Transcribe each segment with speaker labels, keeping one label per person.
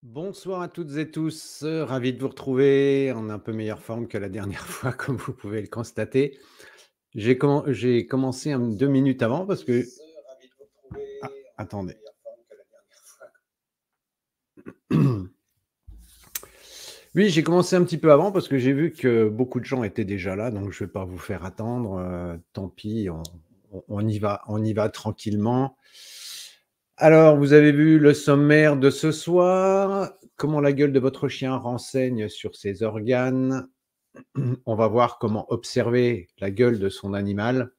Speaker 1: Bonsoir à toutes et tous, ravi de vous retrouver en un peu meilleure forme que la dernière fois, comme vous pouvez le constater. J'ai commencé 2 minutes avant parce que ah, attendez. Oui, j'ai commencé un petit peu avant parce que j'ai vu que beaucoup de gens étaient déjà là, donc je vais pas vous faire attendre, tant pis, on y va tranquillement. Alors, vous avez vu le sommaire de ce soir, comment la gueule de votre chien renseigne sur ses organes. On va voir comment observer la gueule de son animal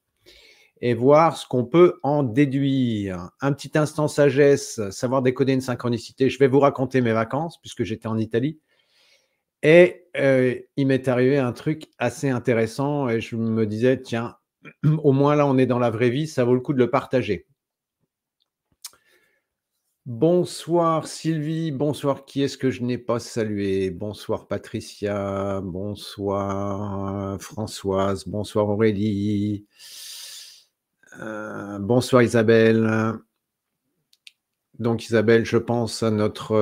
Speaker 1: et voir ce qu'on peut en déduire. Un petit instant sagesse, savoir décoder une synchronicité. Je vais vous raconter mes vacances puisque j'étais en Italie et il m'est arrivé un truc assez intéressant et je me disais: «Tiens, au moins là, on est dans la vraie vie, ça vaut le coup de le partager». Bonsoir Sylvie, bonsoir, qui est-ce que je n'ai pas salué? Bonsoir Patricia, bonsoir, Françoise, bonsoir Aurélie, bonsoir Isabelle. Donc Isabelle, je pense à notre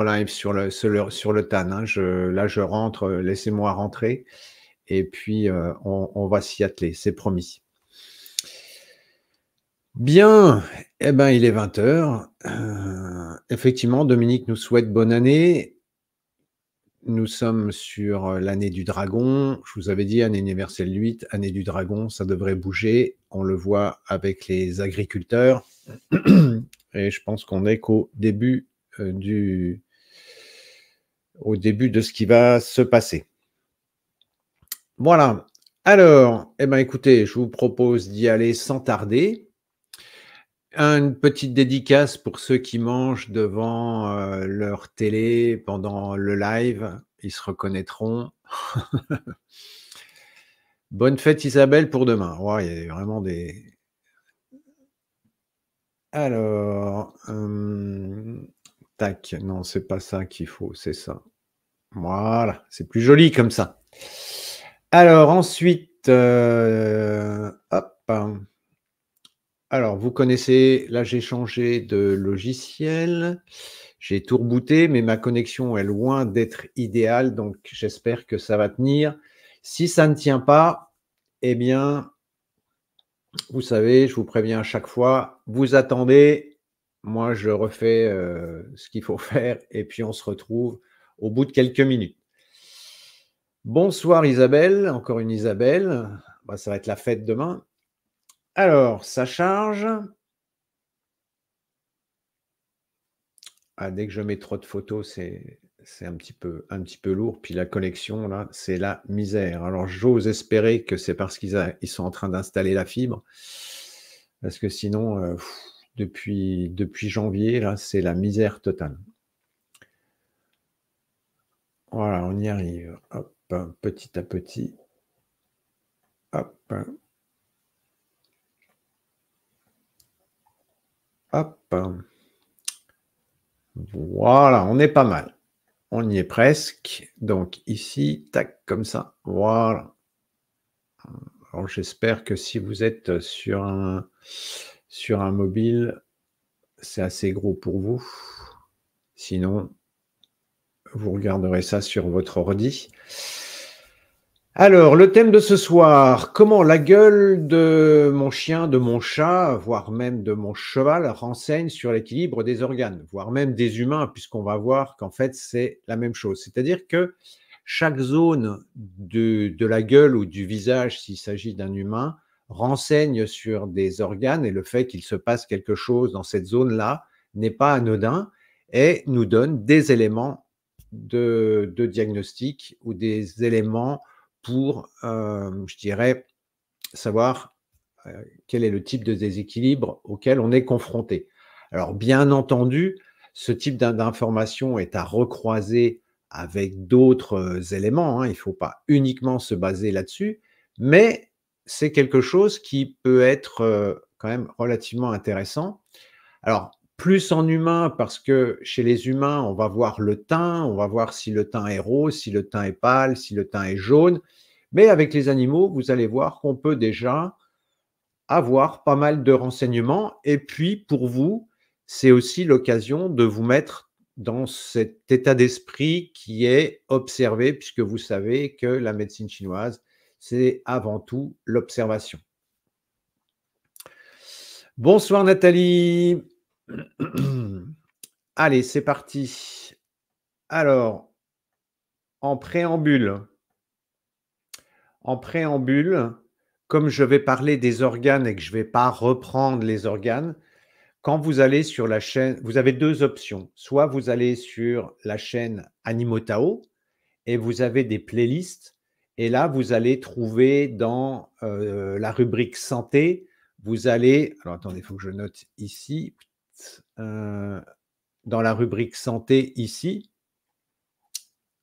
Speaker 1: live sur le TAN, hein. Je rentre, laissez-moi rentrer et puis, on va s'y atteler, c'est promis. Bien, eh ben, il est 20:00. Effectivement, Dominique nous souhaite bonne année. Nous sommes sur, l'année du dragon. Je vous avais dit année universelle 8, année du dragon, ça devrait bouger. On le voit avec les agriculteurs et je pense qu'on est qu'au début, de ce qui va se passer. Voilà. Alors, eh ben, écoutez, je vous propose d'y aller sans tarder. Une petite dédicace pour ceux qui mangent devant, leur télé pendant le live, ils se reconnaîtront. Bonne fête Isabelle pour demain. Ouais, il y a vraiment des alors, tac, non, c'est pas ça qu'il faut, c'est ça. Voilà, c'est plus joli comme ça. Alors ensuite, hop. Alors vous connaissez, là j'ai changé de logiciel. J'ai tout rebooté, mais ma connexion est loin d'être idéale, donc j'espère que ça va tenir. Si ça ne tient pas, eh bien, vous savez, je vous préviens à chaque fois, vous attendez, moi je refais, ce qu'il faut faire et puis on se retrouve au bout de quelques minutes. Bonsoir Isabelle, encore une Isabelle. Bah, ça va être la fête demain. Alors, ça charge. Ah, dès que je mets trop de photos, c'est un petit peu lourd, puis la connexion là, c'est la misère. Alors j'ose espérer que c'est parce ils sont en train d'installer la fibre, parce que sinon, depuis janvier là, c'est la misère totale. Voilà, on y arrive. Hop, petit à petit. Hop. Hop. Voilà, on est pas mal. On y est presque. Donc ici, tac, comme ça. Voilà. Alors j'espère que si vous êtes sur un mobile, c'est assez gros pour vous. Sinon, vous regarderez ça sur votre ordi. Alors, le thème de ce soir, comment la gueule de mon chien, de mon chat, voire même de mon cheval renseigne sur l'équilibre des organes, voire même des humains, puisqu'on va voir qu'en fait, c'est la même chose. C'est-à-dire que chaque zone de la gueule ou du visage, s'il s'agit d'un humain, renseigne sur des organes et le fait qu'il se passe quelque chose dans cette zone-là n'est pas anodin et nous donne des éléments de diagnostic ou des éléments pour, je dirais, savoir, quel est le type de déséquilibre auquel on est confronté. Alors bien entendu, ce type d'information est à recroiser avec d'autres, éléments, hein. Il ne faut pas uniquement se baser là-dessus, mais c'est quelque chose qui peut être, quand même relativement intéressant. Alors, plus en humain parce que chez les humains, on va voir le teint, on va voir si le teint est rose, si le teint est pâle, si le teint est jaune. Mais avec les animaux, vous allez voir qu'on peut déjà avoir pas mal de renseignements et puis pour vous, c'est aussi l'occasion de vous mettre dans cet état d'esprit qui est observé, puisque vous savez que la médecine chinoise, c'est avant tout l'observation. Bonsoir Nathalie. Allez, c'est parti. Alors, en préambule, comme je vais parler des organes et que je ne vais pas reprendre les organes, quand vous allez sur la chaîne, vous avez deux options. Soit vous allez sur la chaîne Animotao et vous avez des playlists. Et là, vous allez trouver dans la rubrique santé, vous allez, alors attendez, il faut que je note ici, dans la rubrique santé ici,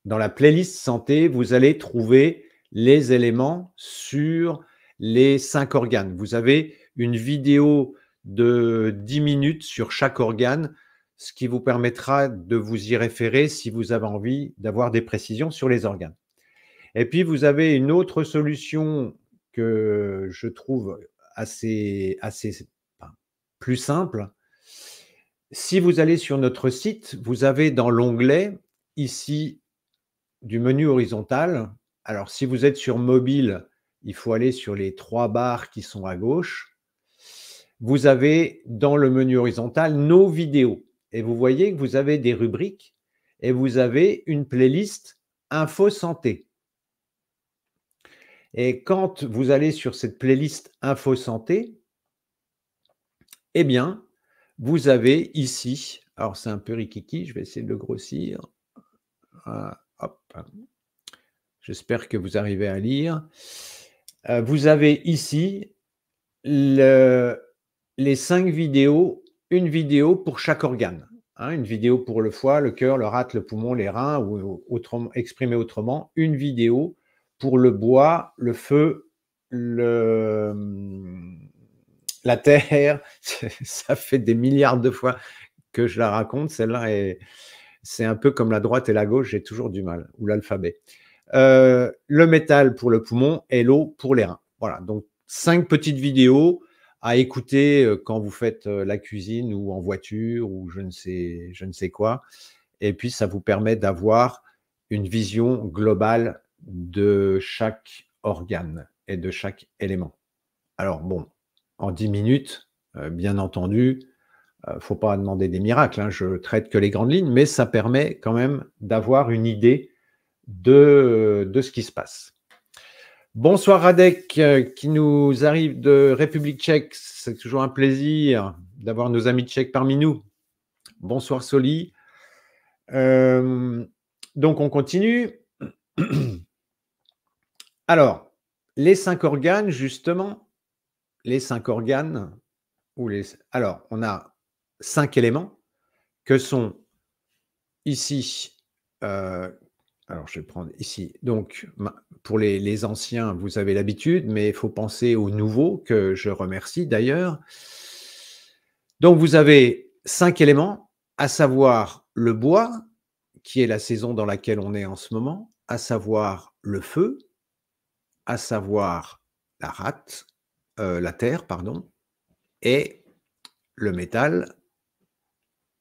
Speaker 1: dans la playlist santé, vous allez trouver les éléments sur les 5 organes. Vous avez une vidéo de 10 minutes sur chaque organe, ce qui vous permettra de vous y référer si vous avez envie d'avoir des précisions sur les organes. Et puis, vous avez une autre solution que je trouve assez plus simple. Si vous allez sur notre site, vous avez dans l'onglet ici du menu horizontal. Alors, si vous êtes sur mobile, il faut aller sur les 3 barres qui sont à gauche. Vous avez dans le menu horizontal nos vidéos. Et vous voyez que vous avez des rubriques et vous avez une playlist Info Santé. Et quand vous allez sur cette playlist Info Santé, eh bien, vous avez ici, alors c'est un peu rikiki, je vais essayer de le grossir. Hop. J'espère que vous arrivez à lire. Vous avez ici les 5 vidéos, une vidéo pour chaque organe. Une vidéo pour le foie, le cœur, le rate, le poumon, les reins, ou exprimé autrement, une vidéo pour le bois, le feu, la terre. Ça fait des milliards de fois que je la raconte. Celle-là, c'est un peu comme la droite et la gauche, j'ai toujours du mal, ou l'alphabet. Le métal pour le poumon et l'eau pour les reins. Voilà, donc 5 petites vidéos à écouter quand vous faites la cuisine ou en voiture ou je ne sais quoi. Et puis, ça vous permet d'avoir une vision globale de chaque organe et de chaque élément. Alors bon, en 10 minutes, bien entendu, il ne faut pas demander des miracles, je traite que les grandes lignes, mais ça permet quand même d'avoir une idée de ce qui se passe. Bonsoir Radek, qui nous arrive de République tchèque. C'est toujours un plaisir d'avoir nos amis tchèques parmi nous. Bonsoir Soli. Donc on continue. Alors, les 5 organes, justement, les 5 organes, alors on a 5 éléments que sont ici, alors je vais prendre ici, donc pour les anciens, vous avez l'habitude, mais il faut penser aux nouveaux, que je remercie d'ailleurs. Donc vous avez 5 éléments, à savoir le bois, qui est la saison dans laquelle on est en ce moment, à savoir le feu, à savoir la terre, pardon, et le métal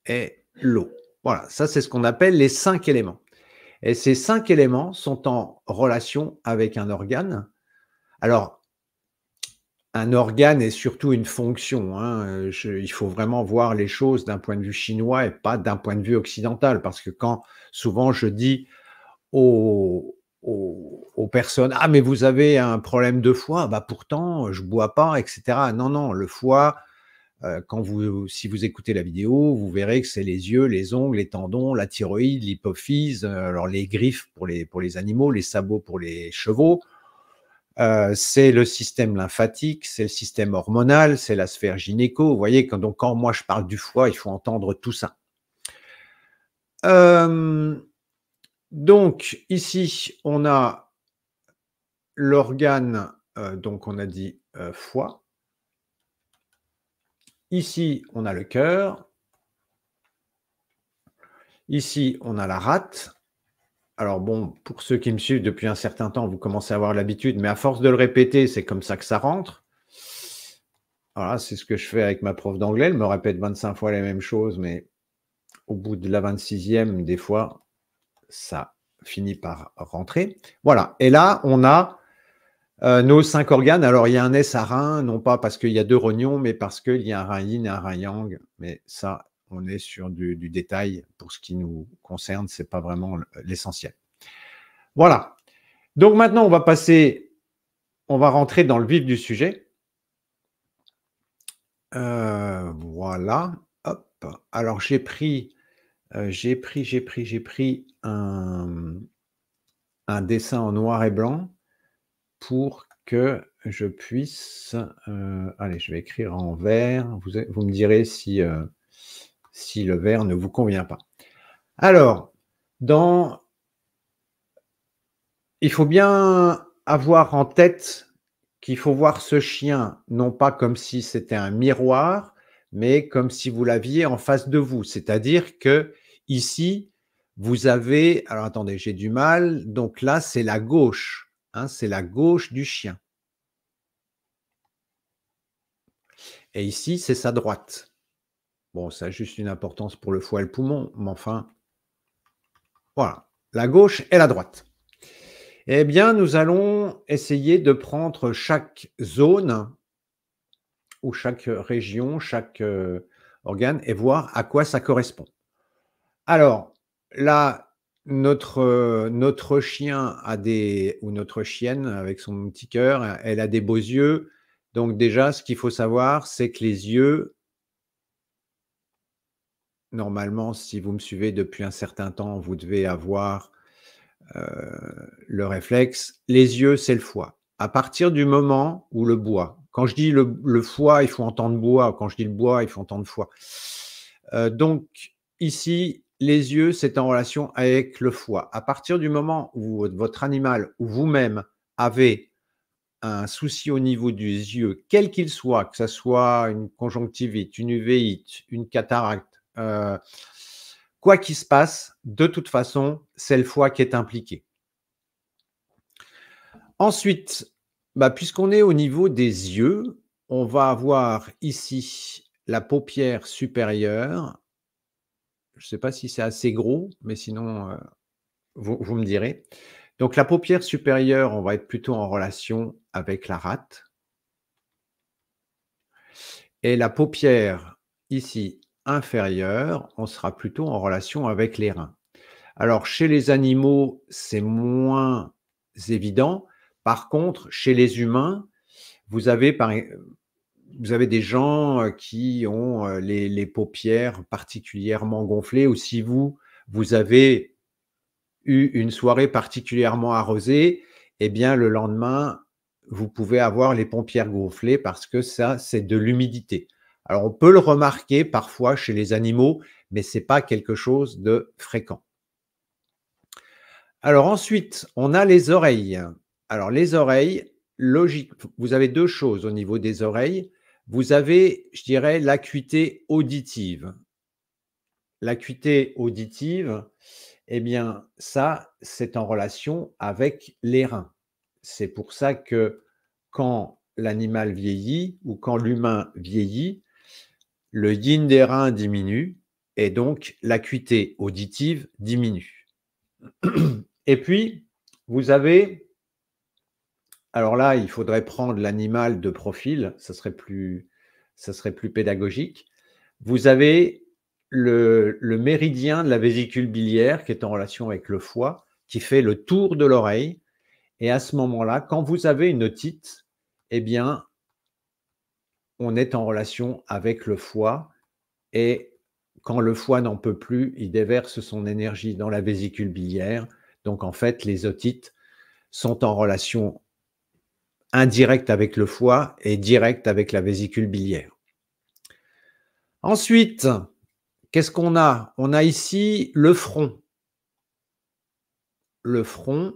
Speaker 1: et l'eau. Voilà, ça c'est ce qu'on appelle les 5 éléments. Et ces 5 éléments sont en relation avec un organe. Alors, un organe est surtout une fonction. Il faut vraiment voir les choses d'un point de vue chinois et pas d'un point de vue occidental. Parce que quand souvent je dis aux personnes « Ah, mais vous avez un problème de foie ?» Bah pourtant, je ne bois pas, etc. Non, non, le foie… si vous écoutez la vidéo, vous verrez que c'est les yeux, les ongles, les tendons, la thyroïde, l'hypophyse, alors les griffes pour les animaux, les sabots pour les chevaux. C'est le système lymphatique, c'est le système hormonal, c'est la sphère gynéco. Vous voyez, quand moi je parle du foie, il faut entendre tout ça. Donc ici, on a l'organe, donc on a dit foie. Ici, on a le cœur. Ici, on a la rate. Alors bon, pour ceux qui me suivent depuis un certain temps, vous commencez à avoir l'habitude, mais à force de le répéter, c'est comme ça que ça rentre. Voilà, c'est ce que je fais avec ma prof d'anglais. Elle me répète 25 fois les mêmes choses, mais au bout de la 26e, des fois, ça finit par rentrer. Voilà. Et là, on a nos 5 organes. Alors, il y a un S à rein, non pas parce qu'il y a 2 rognons, mais parce qu'il y a un rein yin et un rein yang. Mais ça, on est sur du détail. Pour ce qui nous concerne, ce n'est pas vraiment l'essentiel. Voilà. Donc maintenant, on va rentrer dans le vif du sujet. Voilà. Hop. Alors, j'ai pris un dessin en noir et blanc pour que je puisse, allez, je vais écrire en vert. Vous me direz si le vert ne vous convient pas. Alors, il faut bien avoir en tête qu'il faut voir ce chien, non pas comme si c'était un miroir, mais comme si vous l'aviez en face de vous. C'est-à-dire que ici, vous avez, alors attendez, j'ai du mal, donc là, c'est la gauche, hein, c'est la gauche du chien. Et ici, c'est sa droite. Bon, ça a juste une importance pour le foie et le poumon, mais enfin, voilà, la gauche et la droite. Eh bien, nous allons essayer de prendre chaque zone ou chaque région, chaque organe et voir à quoi ça correspond. Alors, là, notre chien ou notre chienne avec son petit cœur, elle a des beaux yeux. Donc déjà, ce qu'il faut savoir, c'est que les yeux, normalement, si vous me suivez depuis un certain temps, vous devez avoir le réflexe. Les yeux, c'est le foie. À partir du moment où le bois, quand je dis le foie, il faut entendre bois. Quand je dis le bois, il faut entendre foie. Donc, ici, les yeux, c'est en relation avec le foie. À partir du moment où votre animal ou vous-même avez un souci au niveau des yeux, quel qu'il soit, que ce soit une conjonctivite, une uvéite, une cataracte, quoi qu'il se passe, de toute façon, c'est le foie qui est impliqué. Ensuite, puisqu'on est au niveau des yeux, on va avoir ici la paupière supérieure. Je ne sais pas si c'est assez gros, mais sinon, vous me direz. Donc la paupière supérieure, on va être plutôt en relation avec la rate. Et la paupière ici inférieure, on sera plutôt en relation avec les reins. Alors chez les animaux, c'est moins évident. Par contre, chez les humains, vous avez des gens qui ont les paupières particulièrement gonflées, ou si vous avez eu une soirée particulièrement arrosée, eh bien le lendemain, vous pouvez avoir les paupières gonflées parce que ça, c'est de l'humidité. Alors on peut le remarquer parfois chez les animaux, mais ce n'est pas quelque chose de fréquent. Alors ensuite, on a les oreilles. Alors les oreilles, logique, vous avez 2 choses au niveau des oreilles. Vous avez, je dirais, l'acuité auditive. L'acuité auditive, eh bien ça, c'est en relation avec les reins. C'est pour ça que quand l'animal vieillit ou quand l'humain vieillit, le yin des reins diminue et donc l'acuité auditive diminue. Et puis, vous avez, alors là, il faudrait prendre l'animal de profil, ça serait plus pédagogique. Vous avez le méridien de la vésicule biliaire qui est en relation avec le foie, qui fait le tour de l'oreille. Et à ce moment-là, quand vous avez une otite, eh bien, on est en relation avec le foie. Et quand le foie n'en peut plus, il déverse son énergie dans la vésicule biliaire. Donc, en fait, les otites sont en relation indirecte avec le foie et directe avec la vésicule biliaire. Ensuite, qu'est-ce qu'on a? On a ici le front. Le front,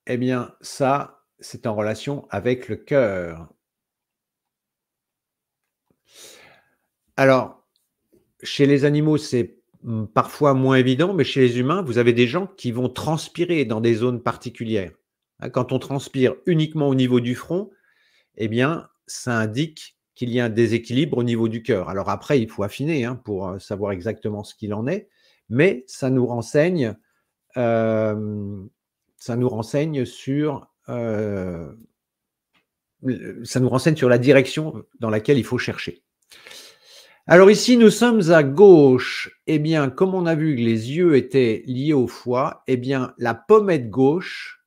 Speaker 1: eh bien, ça, c'est en relation avec le cœur. Alors, chez les animaux, c'est parfois moins évident, mais chez les humains, vous avez des gens qui vont transpirer dans des zones particulières. Quand on transpire uniquement au niveau du front, eh bien, ça indique qu'il y a un déséquilibre au niveau du cœur. Alors après, il faut affiner, hein, pour, savoir exactement ce qu'il en est, mais hem, ça nous renseigne sur, ça nous renseigne sur la direction dans laquelle il faut chercher. Alors ici, nous sommes à gauche. Eh bien, comme on a vu que les yeux étaient liés au foie, eh bien, la pommette gauche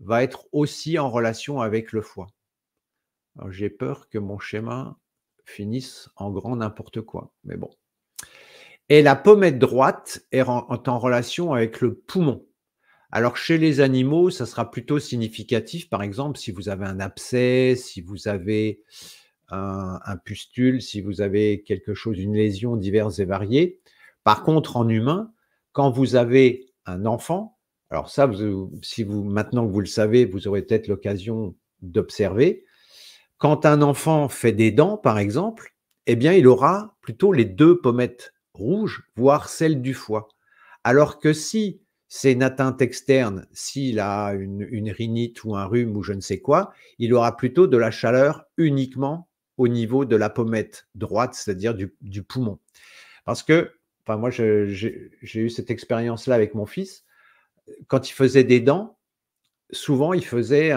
Speaker 1: va être aussi en relation avec le foie. Alors, j'ai peur que mon schéma finisse en grand n'importe quoi, mais bon. Et la pommette droite est en relation avec le poumon. Alors, chez les animaux, ça sera plutôt significatif, par exemple, si vous avez un abcès, si vous avez un pustule, si vous avez quelque chose, une lésion diverses et variées. Par contre, en humain, quand vous avez un enfant, alors ça, si vous, maintenant que vous le savez, vous aurez peut-être l'occasion d'observer. Quand un enfant fait des dents, par exemple, eh bien, il aura plutôt les 2 pommettes rouges, voire celle du foie. Alors que si c'est une atteinte externe, s'il a une rhinite ou un rhume ou je ne sais quoi, il aura plutôt de la chaleur uniquement au niveau de la pommette droite, c'est-à-dire du poumon. Parce que, enfin moi j'ai eu cette expérience-là avec mon fils, quand il faisait des dents, souvent, il faisait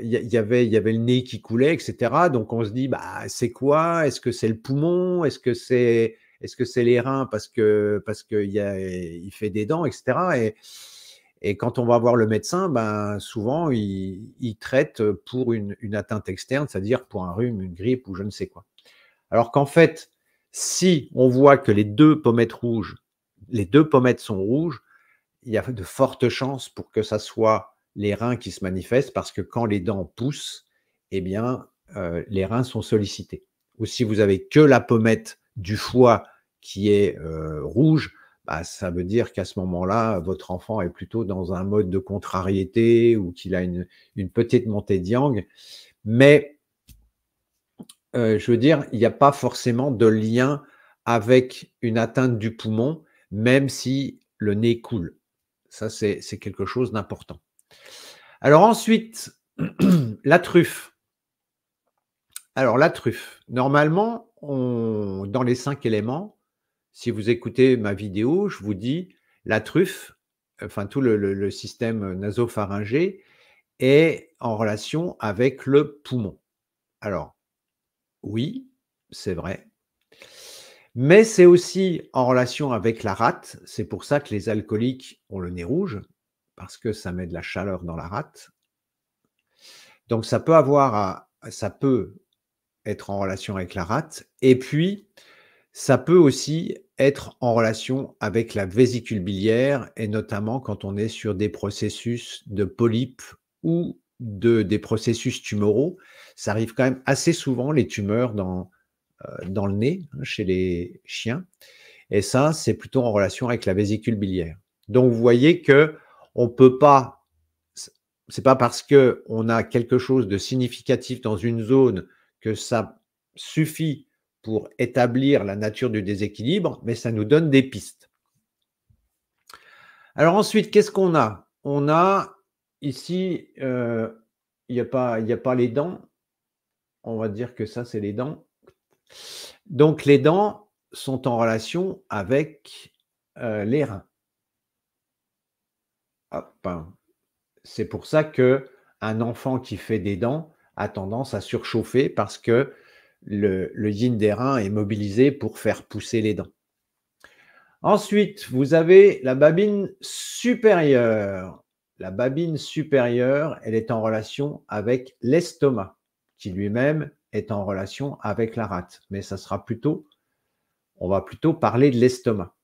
Speaker 1: il y avait le nez qui coulait et cetera, donc on se dit: «Bah, c'est quoi? Est-ce que c'est le poumon? Est-ce que c'est les reins parce qu'il fait des dents?» et cetera et quand on va voir le médecin, ben, souvent il traite pour une atteinte externe, c'est-à-dire pour un rhume, une grippe ou je ne sais quoi. Alors qu'en fait, si on voit que les 2 pommettes sont rouges, il y a de fortes chances pour que ça soit les reins qui se manifestent parce que quand les dents poussent, eh bien, les reins sont sollicités. Ou si vous avez que la pommette du foie qui est, rouge, bah, ça veut dire qu'à ce moment-là, votre enfant est plutôt dans un mode de contrariété ou qu'il a une petite montée de yang. Mais, je veux dire, il n'y a pas forcément de lien avec une atteinte du poumon, même si le nez coule. Ça, c'est quelque chose d'important. Alors ensuite, la truffe. Alors la truffe, normalement, dans les 5 éléments, si vous écoutez ma vidéo, je vous dis la truffe, enfin tout le système nasopharyngé est en relation avec le poumon. Alors oui, c'est vrai, mais c'est aussi en relation avec la rate. C'est pour ça que les alcooliques ont le nez rouge, parce que ça met de la chaleur dans la rate. Donc ça peut être en relation avec la rate et puis ça peut aussi être en relation avec la vésicule biliaire et notamment quand on est sur des processus de polypes ou des processus tumoraux. Ça arrive quand même assez souvent les tumeurs dans le nez, hein, chez les chiens et ça, c'est plutôt en relation avec la vésicule biliaire. Donc vous voyez qu'on peut pas c'est pas parce qu'on a quelque chose de significatif dans une zone que ça suffit pour établir la nature du déséquilibre, mais ça nous donne des pistes. Alors ensuite, qu'est-ce qu'on a? On a ici, il y a pas les dents. On va dire que ça, c'est les dents. Donc les dents sont en relation avec, les reins. Hop, hein. C'est pour ça qu'un enfant qui fait des dents a tendance à surchauffer parce que le yin des reins est mobilisé pour faire pousser les dents. Ensuite, vous avez la babine supérieure. La babine supérieure, elle est en relation avec l'estomac, qui lui-même est en relation avec la rate. Mais on va plutôt parler de l'estomac.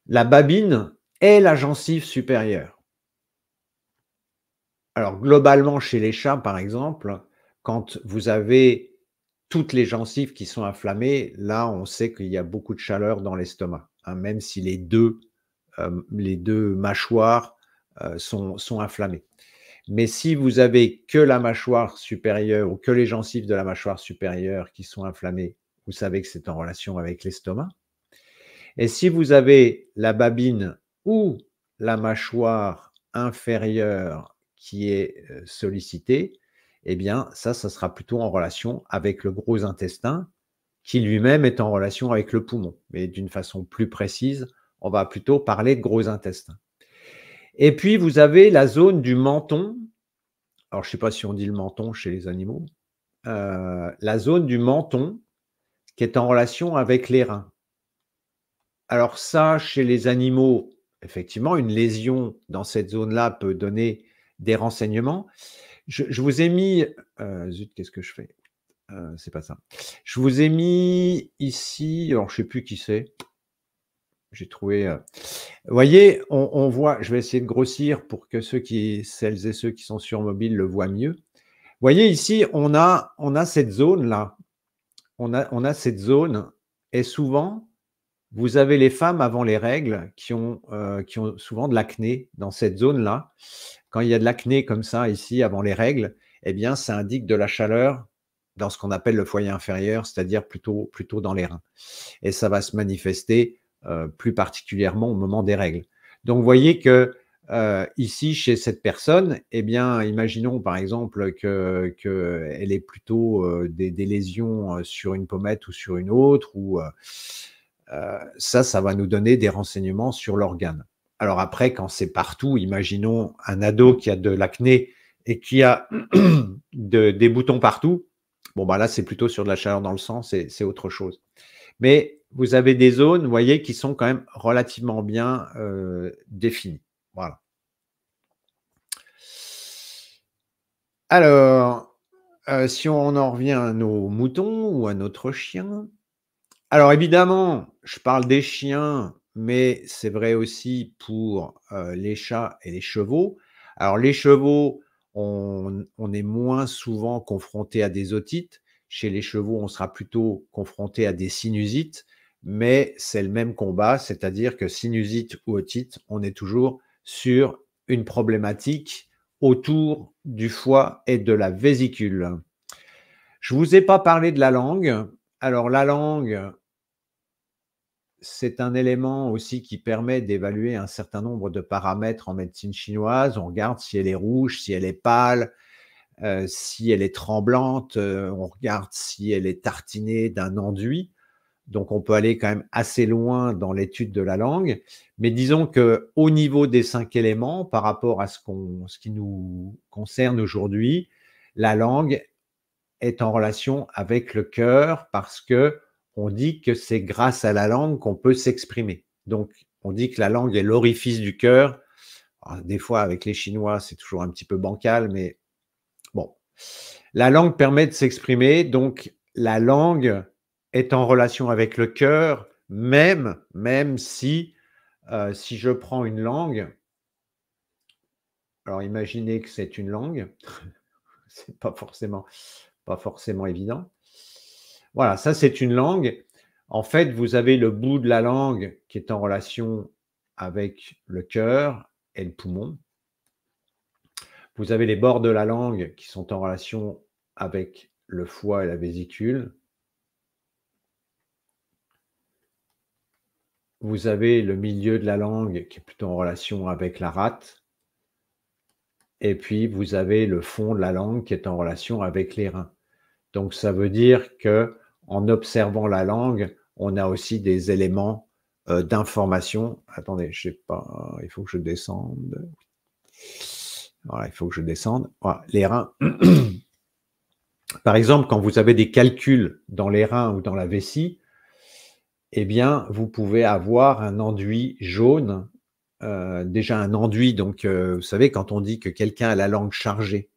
Speaker 1: La babine est la gencive supérieure. Alors globalement, chez les chats, par exemple, quand vous avez toutes les gencives qui sont inflammées, là, on sait qu'il y a beaucoup de chaleur dans l'estomac, hein, même si les 2 mâchoires, sont inflammées. Mais si vous avez que la mâchoire supérieure ou que les gencives de la mâchoire supérieure qui sont inflammées, vous savez que c'est en relation avec l'estomac. Et si vous avez la babine ou la mâchoire inférieure qui est, sollicitée, eh bien, ça sera plutôt en relation avec le gros intestin, qui lui-même est en relation avec le poumon. Mais d'une façon plus précise, on va plutôt parler de gros intestin. Et puis, vous avez la zone du menton. Alors, je ne sais pas si on dit le menton chez les animaux. La zone du menton qui est en relation avec les reins. Alors ça, chez les animaux, effectivement, une lésion dans cette zone-là peut donner des renseignements. Je vous ai mis, zut, qu'est-ce que je fais? C'est pas ça. Je vous ai mis ici, alors je sais plus qui c'est. J'ai trouvé. Vous voyez, on voit. Je vais essayer de grossir pour que celles et ceux qui sont sur mobile le voient mieux. Vous voyez ici, on a cette zone là. On a cette zone et souvent, vous avez les femmes avant les règles qui ont souvent de l'acné dans cette zone-là. Quand il y a de l'acné comme ça ici avant les règles, eh bien, ça indique de la chaleur dans ce qu'on appelle le foyer inférieur, c'est-à-dire plutôt dans les reins. Et ça va se manifester plus particulièrement au moment des règles. Donc, vous voyez que ici, chez cette personne, eh bien, imaginons par exemple qu'elle ait plutôt des lésions sur une pommette ou sur une autre, ou ça va nous donner des renseignements sur l'organe. Alors après, quand c'est partout, imaginons un ado qui a de l'acné et qui a des boutons partout, bon, bah là, c'est plutôt sur de la chaleur dans le sang, c'est autre chose. Mais vous avez des zones, vous voyez, qui sont quand même relativement bien définies. Voilà. Alors, si on en revient à nos moutons ou à notre chien, alors évidemment, je parle des chiens, mais c'est vrai aussi pour les chats et les chevaux. Alors les chevaux, on est moins souvent confronté à des otites. Chez les chevaux, on sera plutôt confronté à des sinusites, mais c'est le même combat, c'est-à-dire que sinusite ou otite, on est toujours sur une problématique autour du foie et de la vésicule. Je ne vous ai pas parlé de la langue. Alors la langue, c'est un élément aussi qui permet d'évaluer un certain nombre de paramètres en médecine chinoise. On regarde si elle est rouge, si elle est pâle, si elle est tremblante, on regarde si elle est tartinée d'un enduit. Donc on peut aller quand même assez loin dans l'étude de la langue. Mais disons qu'au niveau des 5 éléments, par rapport à ce qui nous concerne aujourd'hui, la langue est en relation avec le cœur parce que on dit que c'est grâce à la langue qu'on peut s'exprimer. Donc, on dit que la langue est l'orifice du cœur. Alors, des fois, avec les Chinois, c'est toujours un petit peu bancal, mais bon. La langue permet de s'exprimer, donc la langue est en relation avec le cœur, même si je prends une langue, alors imaginez que c'est une langue, c'est pas forcément évident. Voilà, ça c'est une langue. En fait, vous avez le bout de la langue qui est en relation avec le cœur et le poumon. Vous avez les bords de la langue qui sont en relation avec le foie et la vésicule. Vous avez le milieu de la langue qui est plutôt en relation avec la rate. Et puis, vous avez le fond de la langue qui est en relation avec les reins. Donc, ça veut dire que en observant la langue, on a aussi des éléments d'information. Attendez, je sais pas, il faut que je descende. Voilà, il faut que je descende. Voilà, les reins. Par exemple, quand vous avez des calculs dans les reins ou dans la vessie, eh bien, vous pouvez avoir un enduit jaune. Déjà un enduit, donc vous savez, quand on dit que quelqu'un a la langue chargée,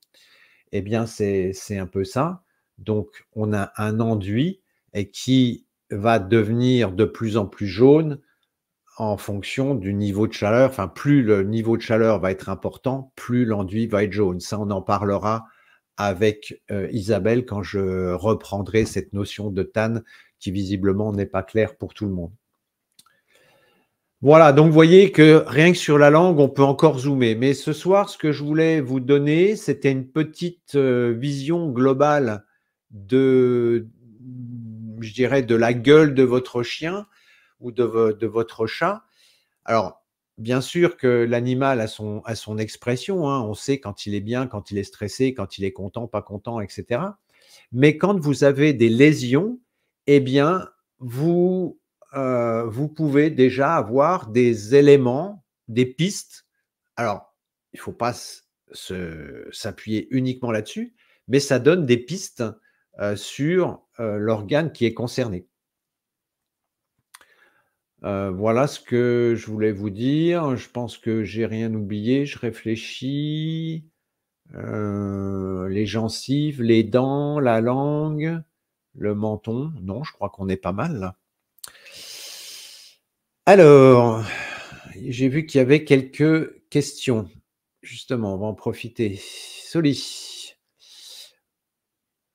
Speaker 1: eh bien, c'est un peu ça. Donc, on a un enduit et qui va devenir de plus en plus jaune en fonction du niveau de chaleur. Enfin, plus le niveau de chaleur va être important, plus l'enduit va être jaune. Ça, on en parlera avec Isabelle quand je reprendrai cette notion de TAN qui visiblement n'est pas claire pour tout le monde. Voilà, donc vous voyez que rien que sur la langue, on peut encore zoomer. Mais ce soir, ce que je voulais vous donner, c'était une petite vision globale de, je dirais, de la gueule de votre chien ou de votre chat. Alors, bien sûr que l'animal a son expression, hein. On sait quand il est bien, quand il est stressé, quand il est content, pas content, et cetera. Mais quand vous avez des lésions, eh bien, vous pouvez déjà avoir des éléments, des pistes. Alors, il ne faut pas s'appuyer uniquement là-dessus, mais ça donne des pistes, sur, l'organe qui est concerné. Voilà ce que je voulais vous dire. Je pense que j'ai rien oublié, je réfléchis. Les gencives, les dents, la langue, le menton. Non, je crois qu'on est pas mal là. Alors, j'ai vu qu'il y avait quelques questions. Justement, on va en profiter. Soli.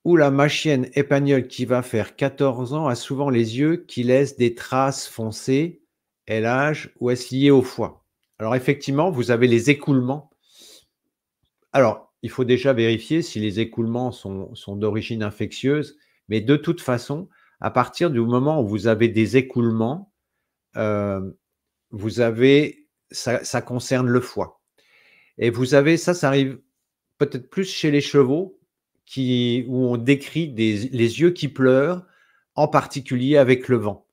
Speaker 1: Oula, ma chienne Espagnole qui va faire 14 ans a souvent les yeux qui laissent des traces foncées. Est l'âge ou est-ce lié au foie? Alors effectivement, vous avez les écoulements. Alors, il faut déjà vérifier si les écoulements sont d'origine infectieuse, mais de toute façon, à partir du moment où vous avez des écoulements, heu, vous avez ça concerne le foie et vous avez ça arrive peut-être plus chez les chevaux où on décrit les yeux qui pleurent, en particulier avec le vent.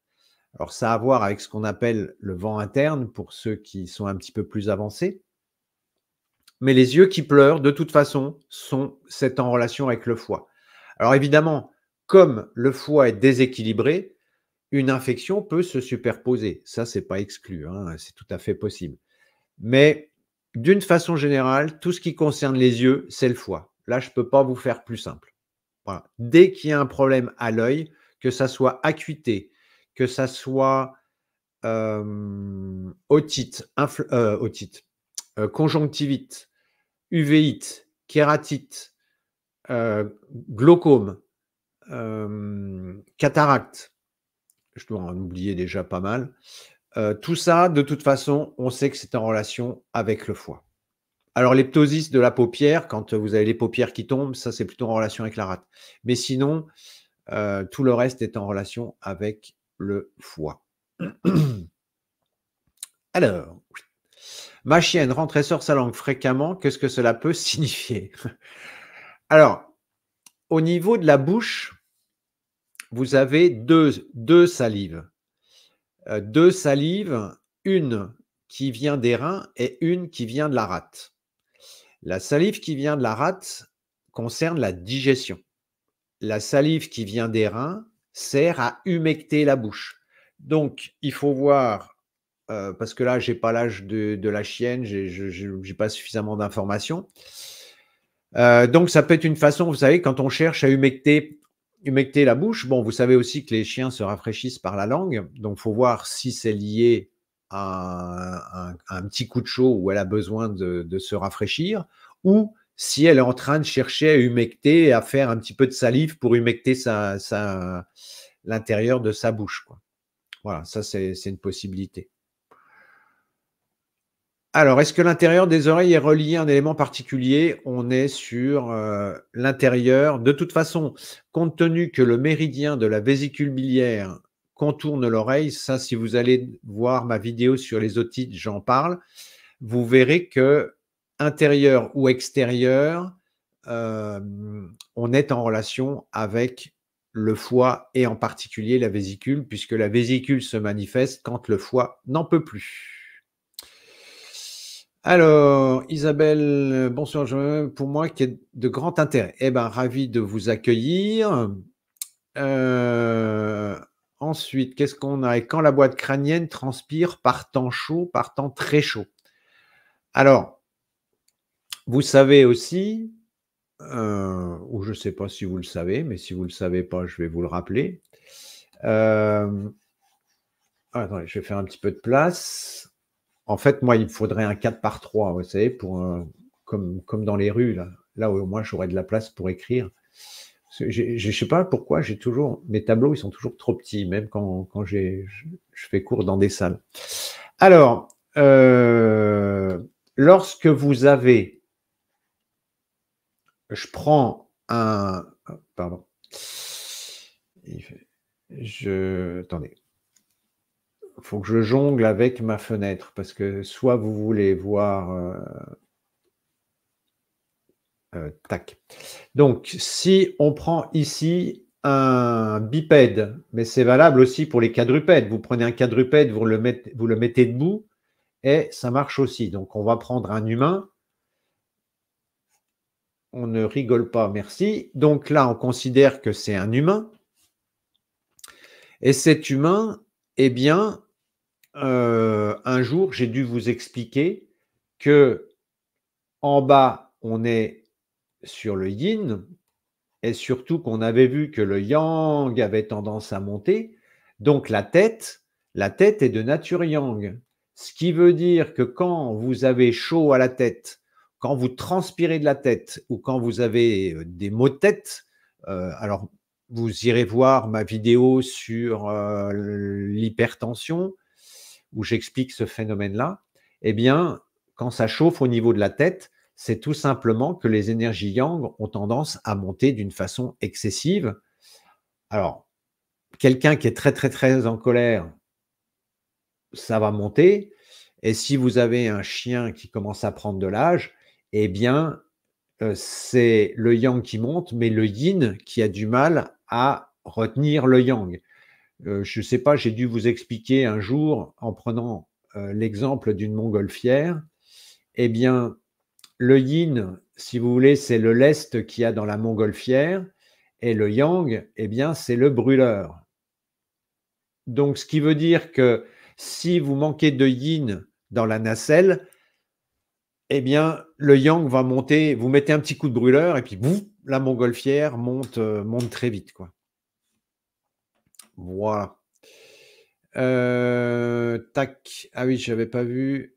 Speaker 1: Alors ça a à voir avec ce qu'on appelle le vent interne pour ceux qui sont un petit peu plus avancés. Mais les yeux qui pleurent, de toute façon, c'est en relation avec le foie. Alors évidemment, comme le foie est déséquilibré, une infection peut se superposer. Ça, c'est pas exclu, hein, c'est tout à fait possible. Mais d'une façon générale, tout ce qui concerne les yeux, c'est le foie. Là, je peux pas vous faire plus simple. Voilà. Dès qu'il y a un problème à l'œil, que ça soit acuité, que ça soit, otite, conjonctivite, uvéite, kératite, glaucome, cataracte, je dois en oublier déjà pas mal. Tout ça, de toute façon, on sait que c'est en relation avec le foie. Alors les ptosis de la paupière, quand vous avez les paupières qui tombent, ça c'est plutôt en relation avec la rate. Mais sinon, tout le reste est en relation avec le foie. Alors, ma chienne rentre et sort sa langue fréquemment, qu'est-ce que cela peut signifier? Alors, au niveau de la bouche, vous avez deux salives. 2 salives, une qui vient des reins et une qui vient de la rate. La salive qui vient de la rate concerne la digestion. La salive qui vient des reins sert à humecter la bouche. Donc il faut voir, parce que là, j'ai pas l'âge de la chienne, j'ai pas suffisamment d'informations. Donc ça peut être une façon, vous savez, quand on cherche à humecter la bouche, bon, vous savez aussi que les chiens se rafraîchissent par la langue, donc il faut voir si c'est lié à un petit coup de chaud où elle a besoin de se rafraîchir, ou si elle est en train de chercher à humecter, à faire un petit peu de salive pour humecter l'intérieur de sa bouche, quoi. Voilà, ça c'est une possibilité. Alors, est-ce que l'intérieur des oreilles est relié à un élément particulier? On est sur, l'intérieur. De toute façon, compte tenu que le méridien de la vésicule biliaire contourne l'oreille, ça, si vous allez voir ma vidéo sur les otites, j'en parle. Vous verrez que intérieur ou extérieur, on est en relation avec le foie et en particulier la vésicule, puisque la vésicule se manifeste quand le foie n'en peut plus. Alors, Isabelle, bonsoir, pour moi qui est de grand intérêt. Eh ben, ravi de vous accueillir. Heu, Ensuite, qu'est-ce qu'on a? Et quand la boîte crânienne transpire par temps chaud, par temps très chaud? Alors, vous savez aussi, ou je ne sais pas si vous le savez, mais si vous ne le savez pas, je vais vous le rappeler. Attendez, je vais faire un petit peu de place. En fait, moi, il me faudrait un 4x3, vous savez, comme dans les rues là où au moins j'aurais de la place pour écrire. Parce que je sais pas pourquoi j'ai toujours mes tableaux, ils sont toujours trop petits, même quand je fais cours dans des salles. Alors, lorsque vous avez je prends un pardon. Attendez. faut que je jongle avec ma fenêtre parce que soit vous voulez voir, tac. Donc, si on prend ici un bipède, mais c'est valable aussi pour les quadrupèdes. Vous prenez un quadrupède, vous le mettez debout et ça marche aussi. Donc, on va prendre un humain. On ne rigole pas, merci. Donc là, on considère que c'est un humain. Et cet humain, eh bien, un jour, j'ai dû vous expliquer que en bas, on est sur le yin, et surtout qu'on avait vu que le yang avait tendance à monter. Donc la tête est de nature yang. Ce qui veut dire que quand vous avez chaud à la tête, quand vous transpirez de la tête ou quand vous avez des maux de tête, alors vous irez voir ma vidéo sur l'hypertension où j'explique ce phénomène-là. Eh bien, quand ça chauffe au niveau de la tête, c'est tout simplement que les énergies yang ont tendance à monter d'une façon excessive. Alors, quelqu'un qui est très, très, très en colère, ça va monter. Et si vous avez un chien qui commence à prendre de l'âge, eh bien, c'est le yang qui monte, mais le yin qui a du mal à retenir le yang. Je ne sais pas, j'ai dû vous expliquer un jour en prenant l'exemple d'une montgolfière. Eh bien, le yin, si vous voulez, c'est le lest qu'il y a dans la montgolfière, et le yang, eh bien, c'est le brûleur. Donc, ce qui veut dire que si vous manquez de yin dans la nacelle, eh bien, le yang va monter, vous mettez un petit coup de brûleur, et puis boum, la montgolfière monte, monte très vite, quoi. Voilà. Tac. Ah oui, je n'avais pas vu.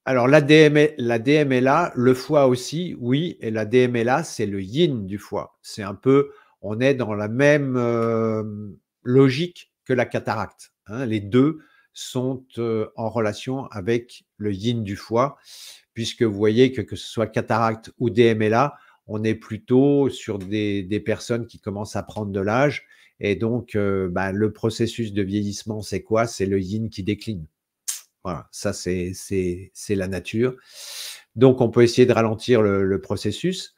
Speaker 1: Alors, l'ADM est là, le foie aussi, oui, et l'ADM est là, c'est le yin du foie. C'est un peu, on est dans la même logique que la cataracte, hein. Les deux sont en relation avec le yin du foie, puisque vous voyez que ce soit cataracte ou DMLA, on est plutôt sur des personnes qui commencent à prendre de l'âge. Et donc, le processus de vieillissement, c'est quoi? C'est le yin qui décline. Voilà, ça, c'est la nature. Donc, on peut essayer de ralentir le processus.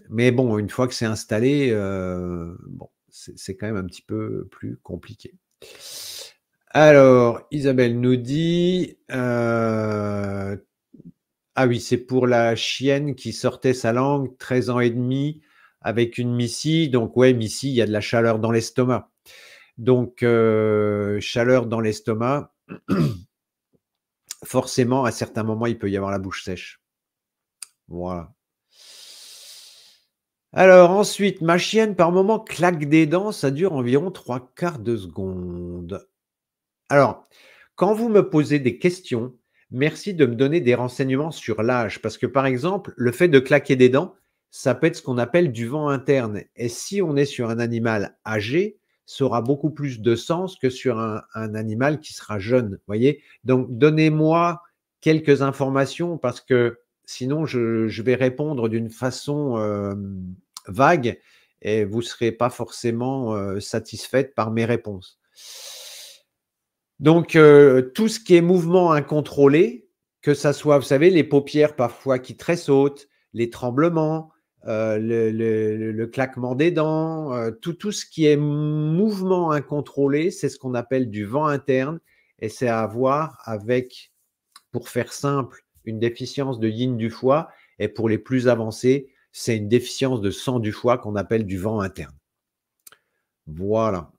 Speaker 1: Mais bon, une fois que c'est installé, bon, c'est quand même un petit peu plus compliqué. Alors, Isabelle nous dit, ah oui, c'est pour la chienne qui sortait sa langue, 13 ans et demi, avec une Missy. Donc, ouais, Missy, il y a de la chaleur dans l'estomac. Donc, chaleur dans l'estomac, forcément, à certains moments, il peut y avoir la bouche sèche. Voilà. Alors ensuite, ma chienne, par moment, claque des dents, ça dure environ 3/4 de seconde. Alors, quand vous me posez des questions, merci de me donner des renseignements sur l'âge, parce que, par exemple, le fait de claquer des dents, ça peut être ce qu'on appelle du vent interne, et si on est sur un animal âgé, ça aura beaucoup plus de sens que sur un animal qui sera jeune, voyez? Donc donnez-moi quelques informations parce que sinon je vais répondre d'une façon, vague et vous ne serez pas forcément, satisfaite par mes réponses. Donc, tout ce qui est mouvement incontrôlé, que ça soit, vous savez, les paupières parfois qui tressautent, les tremblements, le claquement des dents, tout ce qui est mouvement incontrôlé, c'est ce qu'on appelle du vent interne et c'est à voir avec, pour faire simple, une déficience de yin du foie et pour les plus avancés, c'est une déficience de sang du foie qu'on appelle du vent interne. Voilà.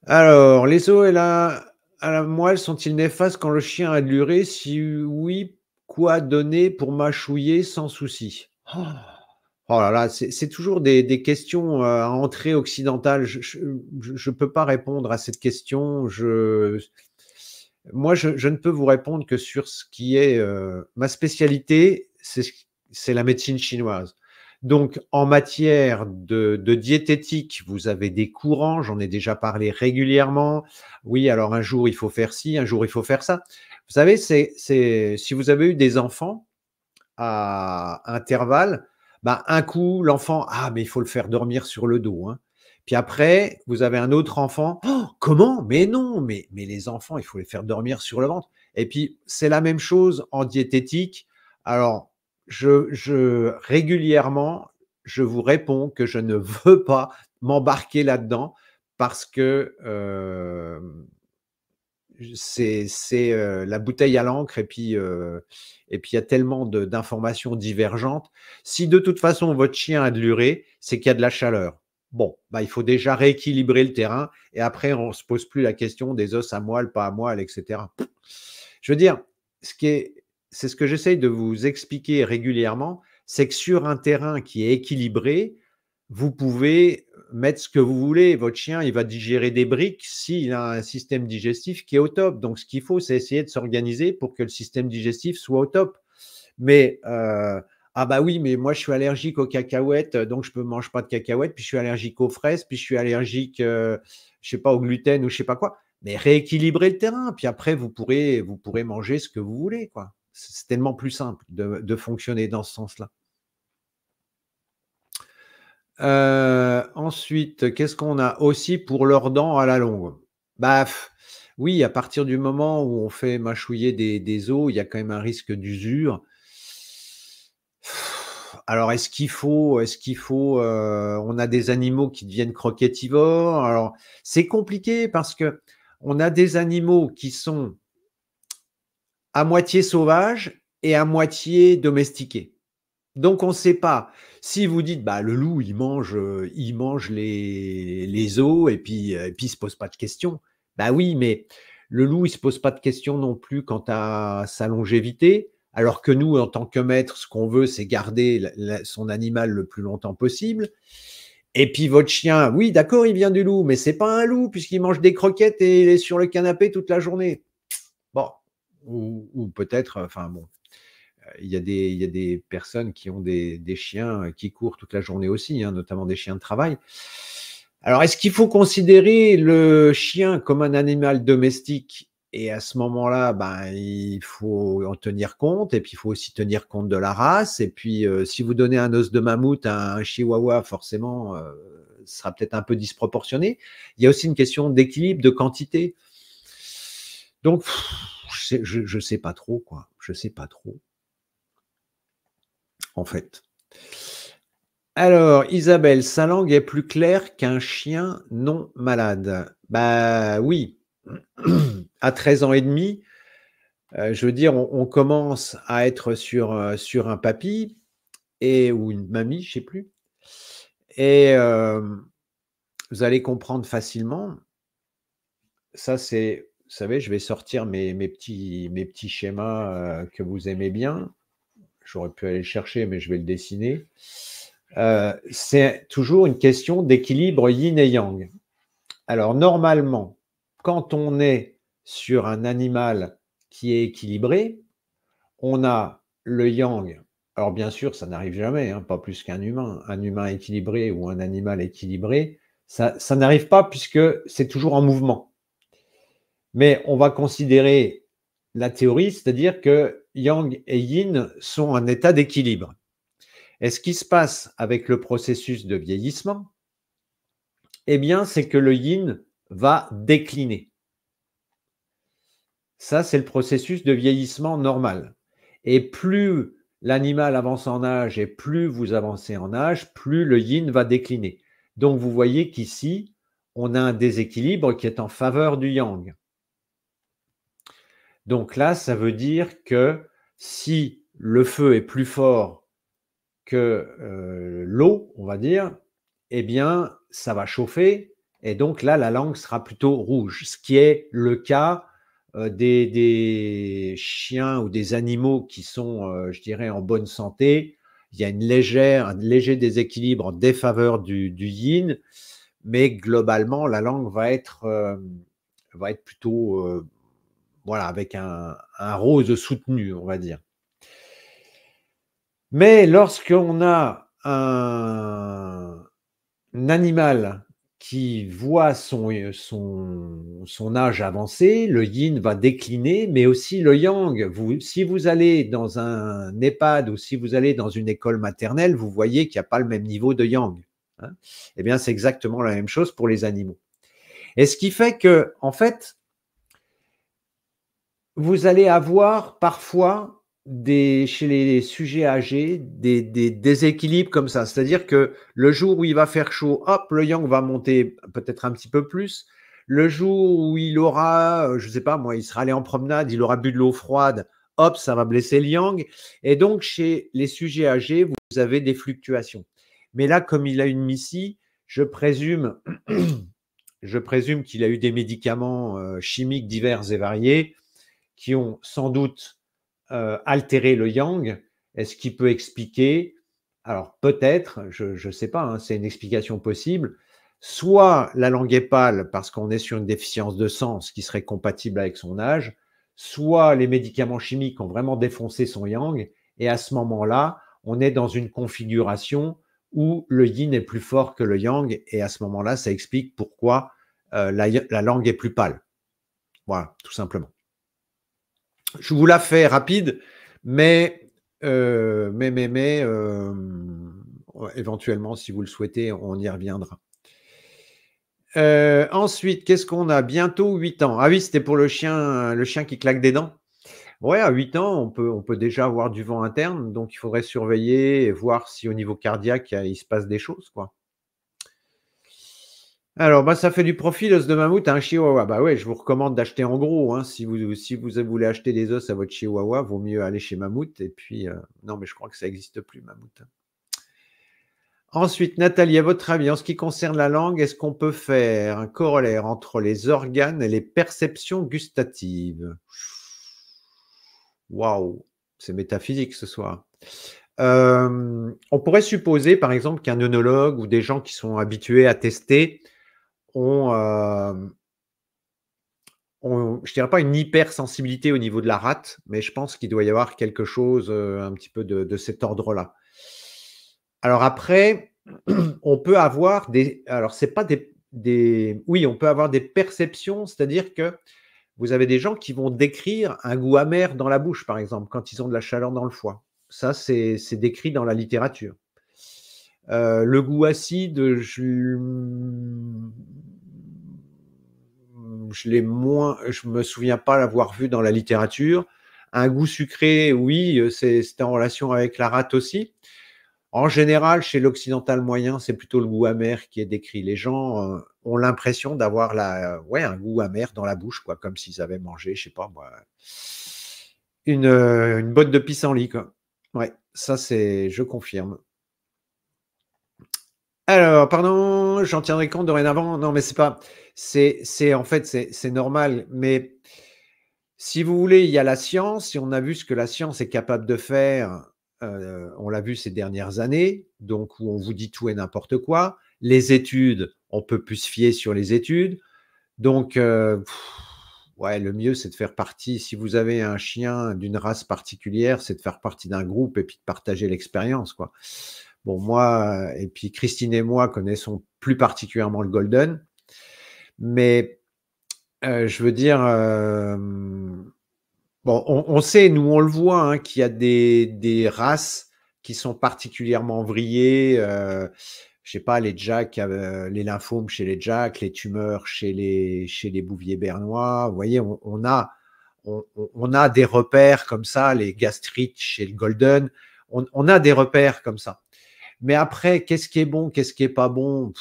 Speaker 1: Alors, les os à la moelle sont-ils néfastes quand le chien a de l'urée? Si oui, quoi donner pour mâchouiller sans souci? Oh là là, c'est toujours des questions, à entrée occidentale. Je peux pas répondre à cette question. Moi, je ne peux vous répondre que sur ce qui est, ma spécialité, c'est la médecine chinoise. Donc en matière de diététique, vous avez des courants, j'en ai déjà parlé régulièrement. Oui, alors un jour il faut faire ci, un jour il faut faire ça. Vous savez, c'est si vous avez eu des enfants à intervalles, bah, un coup l'enfant: «Ah mais il faut le faire dormir sur le dos, hein». Puis après, vous avez un autre enfant: «Oh, comment? Mais non, mais les enfants, il faut les faire dormir sur le ventre» et puis c'est la même chose en diététique. Alors je régulièrement, je vous réponds que je ne veux pas m'embarquer là-dedans parce que, la bouteille à l'encre et puis il y a tellement d'informations divergentes. Si de toute façon votre chien a de l'urée, c'est qu'il y a de la chaleur. Bon, bah, il faut déjà rééquilibrer le terrain et après on se pose plus la question des os à moelle, pas à moelle et cetera. Je veux dire, ce qui est c'est ce que j'essaye de vous expliquer régulièrement, c'est que sur un terrain qui est équilibré, vous pouvez mettre ce que vous voulez. Votre chien, il va digérer des briques s'il a un système digestif qui est au top. Donc, ce qu'il faut, c'est essayer de s'organiser pour que le système digestif soit au top. Mais, ah bah oui, mais moi, je suis allergique aux cacahuètes, donc je ne mange pas de cacahuètes, puis je suis allergique aux fraises, puis je suis allergique, je sais pas, au gluten ou je sais pas quoi. Mais rééquilibrez le terrain, puis après, vous pourrez manger ce que vous voulez, quoi. C'est tellement plus simple de fonctionner dans ce sens-là. Ensuite, qu'est-ce qu'on a? Aussi pour leurs dents à la longue. Bah, oui, à partir du moment où on fait mâchouiller des os, il y a quand même un risque d'usure. Alors on a des animaux qui deviennent croquetivores. Alors, c'est compliqué parce qu'on a des animaux qui sont à moitié sauvages et à moitié domestiqués. Donc on ne sait pas. Si vous dites: «Bah, le loup, il mange les os et puis il se pose pas de questions». Bah oui, mais le loup, il se pose pas de questions non plus quant à sa longévité, alors que nous, en tant que maître, ce qu'on veut, c'est garder son animal le plus longtemps possible. Et puis votre chien, oui, d'accord, il vient du loup, mais c'est pas un loup puisqu'il mange des croquettes et il est sur le canapé toute la journée. Bon, ou peut-être, enfin bon, il y a des personnes qui ont des chiens qui courent toute la journée aussi, hein, notamment des chiens de travail. Alors, est-ce qu'il faut considérer le chien comme un animal domestique? Et à ce moment-là, ben, il faut en tenir compte et puis il faut aussi tenir compte de la race et puis, si vous donnez un os de mammouth à un chihuahua, forcément, ce sera peut-être un peu disproportionné. Il y a aussi une question d'équilibre, de quantité. Donc, je sais pas trop, quoi. Je sais pas trop, en fait. Alors, Isabelle, sa langue est plus claire qu'un chien non malade. Bah oui, à 13 ans et demi, je veux dire, on commence à être sur un papy et ou une mamie, je sais plus et vous allez comprendre facilement. Ça, vous savez, je vais sortir mes petits schémas, que vous aimez bien. J'aurais pu aller le chercher, mais je vais le dessiner. C'est toujours une question d'équilibre yin et yang. Alors normalement, quand on est sur un animal qui est équilibré, on a le yang. Alors bien sûr, ça n'arrive jamais, hein, pas plus qu'un humain. Un humain équilibré ou un animal équilibré, ça n'arrive pas puisque c'est toujours en mouvement. Mais on va considérer la théorie, c'est-à-dire que yang et yin sont en état d'équilibre. Et ce qui se passe avec le processus de vieillissement, eh bien, c'est que le yin va décliner. Ça, c'est le processus de vieillissement normal. Et plus l'animal avance en âge et plus vous avancez en âge, plus le yin va décliner. Donc, vous voyez qu'ici, on a un déséquilibre qui est en faveur du yang. Donc là, ça veut dire que si le feu est plus fort que l'eau, on va dire, eh bien, ça va chauffer et donc là, la langue sera plutôt rouge, ce qui est le cas des chiens ou des animaux qui sont, je dirais, en bonne santé. Il y a un léger déséquilibre en défaveur du yin, mais globalement, la langue va être plutôt, voilà, avec un rose soutenu, on va dire. Mais lorsqu'on a un animal qui voit son âge avancer, le yin va décliner, mais aussi le yang. Si vous allez dans un EHPAD ou si vous allez dans une école maternelle, vous voyez qu'il n'y a pas le même niveau de yang. hein, eh bien, c'est exactement la même chose pour les animaux. Et ce qui fait que, en fait, vous allez avoir parfois chez les sujets âgés des déséquilibres comme ça. C'est-à-dire que le jour où il va faire chaud, hop, le yang va monter peut-être un petit peu plus. Le jour où il aura, je ne sais pas moi, il sera allé en promenade, il aura bu de l'eau froide, hop, ça va blesser le yang. Et donc, chez les sujets âgés, vous avez des fluctuations. Mais là, comme il a une Missy, je présume, je présume qu'il a eu des médicaments chimiques divers et variés qui ont sans doute altéré le yang. Est-ce qui peut expliquer, alors peut-être, je ne sais pas, hein, c'est une explication possible, soit la langue est pâle parce qu'on est sur une déficience de sang, ce qui serait compatible avec son âge, soit les médicaments chimiques ont vraiment défoncé son yang, et à ce moment-là, on est dans une configuration où le yin est plus fort que le yang, et à ce moment-là, ça explique pourquoi la langue est plus pâle. Voilà, tout simplement. Je vous la fais rapide, mais éventuellement, si vous le souhaitez, on y reviendra. Ensuite, qu'est-ce qu'on a? Bientôt 8 ans. Ah oui, c'était pour le chien qui claque des dents. Ouais, à 8 ans, on peut déjà avoir du vent interne, donc il faudrait surveiller et voir si au niveau cardiaque, il se passe des choses, quoi. Alors, bah, ça fait du profil, os de mammouth à un chihuahua. Bah ouais, je vous recommande d'acheter en gros, hein. Si vous voulez acheter des os à votre chihuahua, vaut mieux aller chez Mammouth. Et puis, non, mais je crois que ça n'existe plus, Mammouth. Ensuite, Nathalie, à votre avis, en ce qui concerne la langue, est-ce qu'on peut faire un corollaire entre les organes et les perceptions gustatives? Waouh, c'est métaphysique ce soir. On pourrait supposer, par exemple, qu'un œnologue ou des gens qui sont habitués à tester ont, je dirais pas une hypersensibilité au niveau de la rate, mais je pense qu'il doit y avoir quelque chose, un petit peu de cet ordre-là. Alors après, on peut avoir alors c'est pas oui, on peut avoir des perceptions, c'est-à-dire que vous avez des gens qui vont décrire un goût amer dans la bouche, par exemple, quand ils ont de la chaleur dans le foie. Ça, c'est décrit dans la littérature. Le goût acide, je me souviens pas l'avoir vu dans la littérature. Un goût sucré, oui, c'est en relation avec la rate aussi. En général, chez l'occidental moyen, c'est plutôt le goût amer qui est décrit. Les gens ont l'impression d'avoir un goût amer dans la bouche, quoi, comme s'ils avaient mangé, je sais pas moi, une botte de pissenlit, quoi. Ouais, ça je confirme. Alors, pardon, j'en tiendrai compte dorénavant. Non, mais c'est pas, en fait, c'est normal. Mais si vous voulez, il y a la science. Et on a vu ce que la science est capable de faire. On l'a vu ces dernières années. Donc, où on vous dit tout et n'importe quoi. Les études, on peut plus se fier sur les études. Donc, ouais, le mieux, c'est de faire partie. Si vous avez un chien d'une race particulière, c'est de faire partie d'un groupe et puis de partager l'expérience, quoi. Bon, moi, et puis Christine et moi connaissons plus particulièrement le golden, mais je veux dire, bon, on sait, nous on le voit, hein, qu'il y a des races qui sont particulièrement vrillées. Je sais pas, les jacks, les lymphomes chez les jacks, les tumeurs chez les bouviers bernois. Vous voyez, on a des repères comme ça, les gastrites chez le golden. On a des repères comme ça. Mais après, qu'est-ce qui est bon, qu'est-ce qui est pas bon?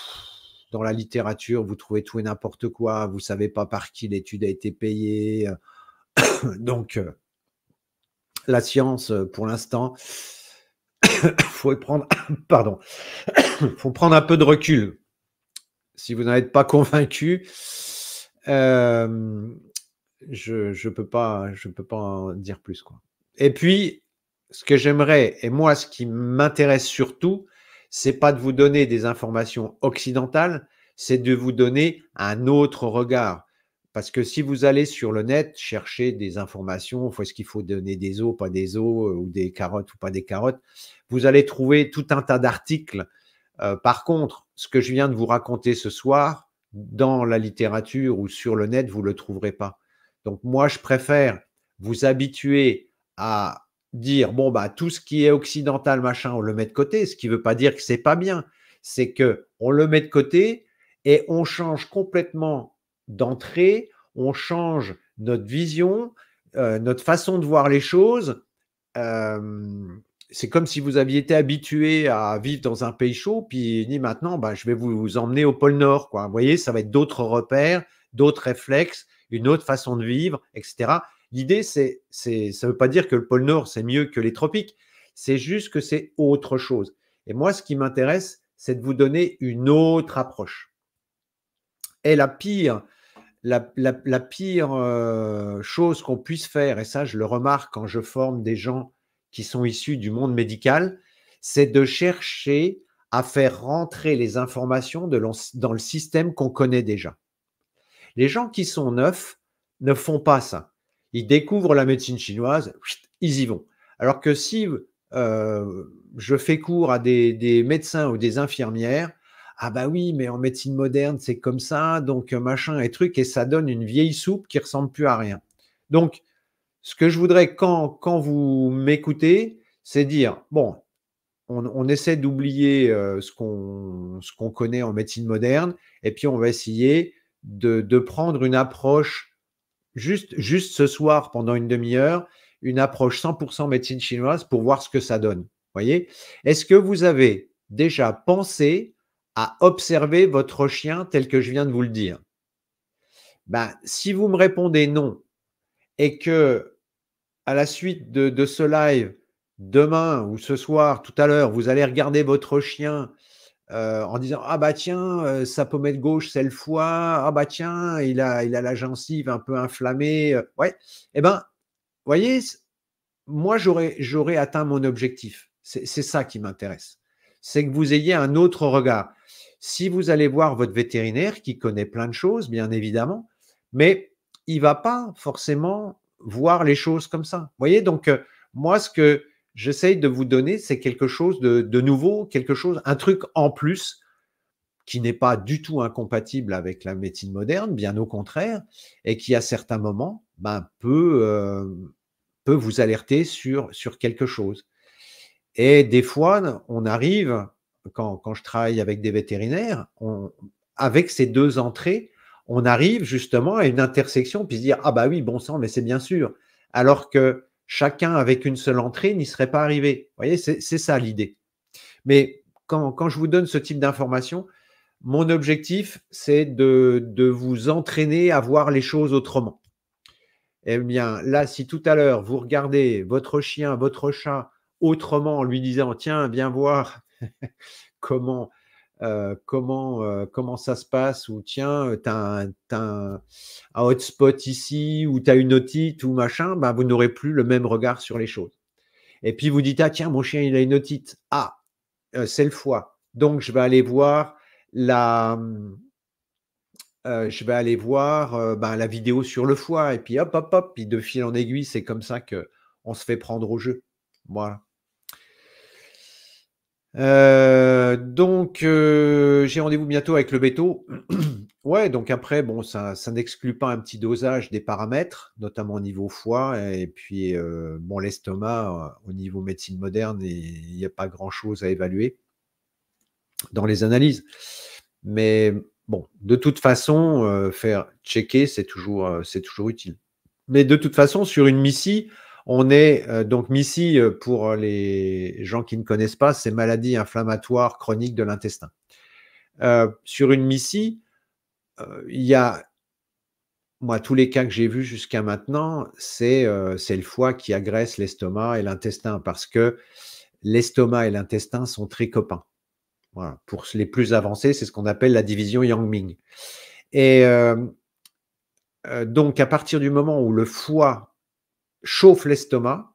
Speaker 1: Dans la littérature, vous trouvez tout et n'importe quoi. Vous savez pas par qui l'étude a été payée. Donc, la science, pour l'instant, faut prendre, pardon, faut prendre un peu de recul. Si vous n'en êtes pas convaincu, je peux pas en dire plus, quoi. Et puis, ce que j'aimerais, et moi, ce qui m'intéresse surtout, c'est pas de vous donner des informations occidentales, c'est de vous donner un autre regard. Parce que si vous allez sur le net chercher des informations, est-ce qu'il faut donner des os, pas des os, ou des carottes ou pas des carottes, vous allez trouver tout un tas d'articles. Par contre, ce que je viens de vous raconter ce soir, dans la littérature ou sur le net, vous ne le trouverez pas. Donc moi, je préfère vous habituer à dire, bon, bah, tout ce qui est occidental, machin, on le met de côté, ce qui ne veut pas dire que c'est pas bien. C'est qu'on le met de côté et on change complètement d'entrée, on change notre vision, notre façon de voir les choses. C'est comme si vous aviez été habitué à vivre dans un pays chaud, puis dit maintenant, bah, je vais vous emmener au pôle Nord, quoi. Vous voyez, ça va être d'autres repères, d'autres réflexes, une autre façon de vivre, etc. L'idée, ça ne veut pas dire que le pôle Nord, c'est mieux que les tropiques. C'est juste que c'est autre chose. Et moi, ce qui m'intéresse, c'est de vous donner une autre approche. Et la pire chose qu'on puisse faire, et ça, je le remarque quand je forme des gens qui sont issus du monde médical, c'est de chercher à faire rentrer les informations dans le système qu'on connaît déjà. Les gens qui sont neufs ne font pas ça. Ils découvrent la médecine chinoise, ils y vont. Alors que si je fais cours à des médecins ou des infirmières, ah bah oui, mais en médecine moderne, c'est comme ça, donc machin et truc, et ça donne une vieille soupe qui ressemble plus à rien. Donc, ce que je voudrais quand vous m'écoutez, c'est dire, bon, on essaie d'oublier ce qu'on connaît en médecine moderne, et puis on va essayer de prendre une approche, juste ce soir, pendant une demi-heure, une approche 100% médecine chinoise pour voir ce que ça donne. Voyez? Est-ce que vous avez déjà pensé à observer votre chien tel que je viens de vous le dire? Ben, si vous me répondez non, et que à la suite de ce live, demain ou ce soir, tout à l'heure, vous allez regarder votre chien en disant: «Ah bah tiens, sa pommette gauche, c'est le foie. Ah bah tiens, il a la gencive un peu inflammée», ouais, et ben, voyez, moi, j'aurais atteint mon objectif. C'est ça qui m'intéresse. C'est que vous ayez un autre regard. Si vous allez voir votre vétérinaire qui connaît plein de choses, bien évidemment, mais il va pas forcément voir les choses comme ça. Vous voyez? Donc, moi, ce que j'essaye de vous donner, c'est quelque chose de nouveau, quelque chose, un truc en plus qui n'est pas du tout incompatible avec la médecine moderne, bien au contraire, et qui à certains moments, ben, peut vous alerter sur quelque chose. Et des fois, on arrive, quand je travaille avec des vétérinaires, avec ces deux entrées, on arrive justement à une intersection, puis se dire: «Ah bah oui, bon sang, mais c'est bien sûr». Alors que chacun avec une seule entrée n'y serait pas arrivé. Vous voyez, c'est ça l'idée. Mais quand je vous donne ce type d'information, mon objectif, c'est de vous entraîner à voir les choses autrement. Eh bien, là, si tout à l'heure, vous regardez votre chien, votre chat autrement en lui disant: «Tiens, viens voir comment, comment ça se passe» ou «Tiens, tu as un hotspot ici» ou «Tu as une otite» ou machin, ben, vous n'aurez plus le même regard sur les choses. Et puis vous dites: «Ah tiens, mon chien, il a une otite. Ah, c'est le foie. Donc je vais aller voir la, je vais aller voir, ben, la vidéo sur le foie» et puis hop, hop, hop, puis de fil en aiguille, c'est comme ça qu'on se fait prendre au jeu. Voilà. Donc j'ai rendez-vous bientôt avec le véto. Ouais, donc après, bon, ça n'exclut pas un petit dosage des paramètres, notamment au niveau foie et puis, bon, l'estomac, au niveau médecine moderne, il y a pas grand-chose à évaluer dans les analyses. Mais bon, de toute façon, faire checker, c'est toujours utile. Mais de toute façon, sur une MICI, on est donc MICI, pour les gens qui ne connaissent pas, c'est maladie inflammatoire chronique de l'intestin. Sur une MICI, il y a moi, tous les cas que j'ai vus jusqu'à maintenant, c'est le foie qui agresse l'estomac et l'intestin parce que l'estomac et l'intestin sont très copains. Voilà, pour les plus avancés, c'est ce qu'on appelle la division Yang-Ming. Et donc à partir du moment où le foie chauffe l'estomac,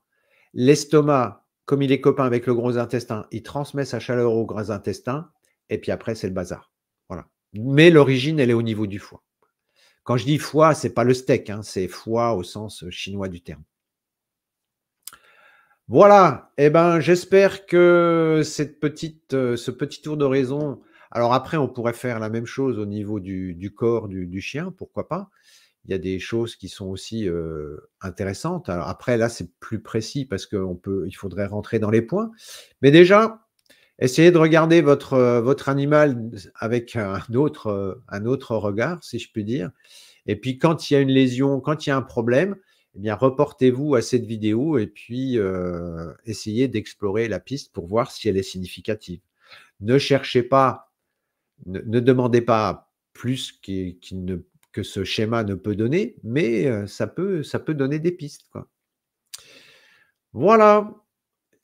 Speaker 1: comme il est copain avec le gros intestin, il transmet sa chaleur au gros intestin et puis après c'est le bazar. Voilà. Mais l'origine, elle est au niveau du foie. Quand je dis foie, c'est pas le steak, hein, c'est foie au sens chinois du terme. Voilà, eh ben, j'espère que ce petit tour d'horizon. Alors après, on pourrait faire la même chose au niveau du corps du chien, pourquoi pas? Il y a des choses qui sont aussi, intéressantes. Alors après, là, c'est plus précis parce il faudrait rentrer dans les points. Mais déjà, Essayez de regarder votre animal avec un autre regard, si je puis dire. Et puis quand il y a une lésion, quand il y a un problème, eh bien reportez-vous à cette vidéo et puis, essayez d'explorer la piste pour voir si elle est significative. Ne cherchez pas, ne demandez pas plus que ce schéma ne peut donner, mais, ça peut donner des pistes, quoi. Voilà.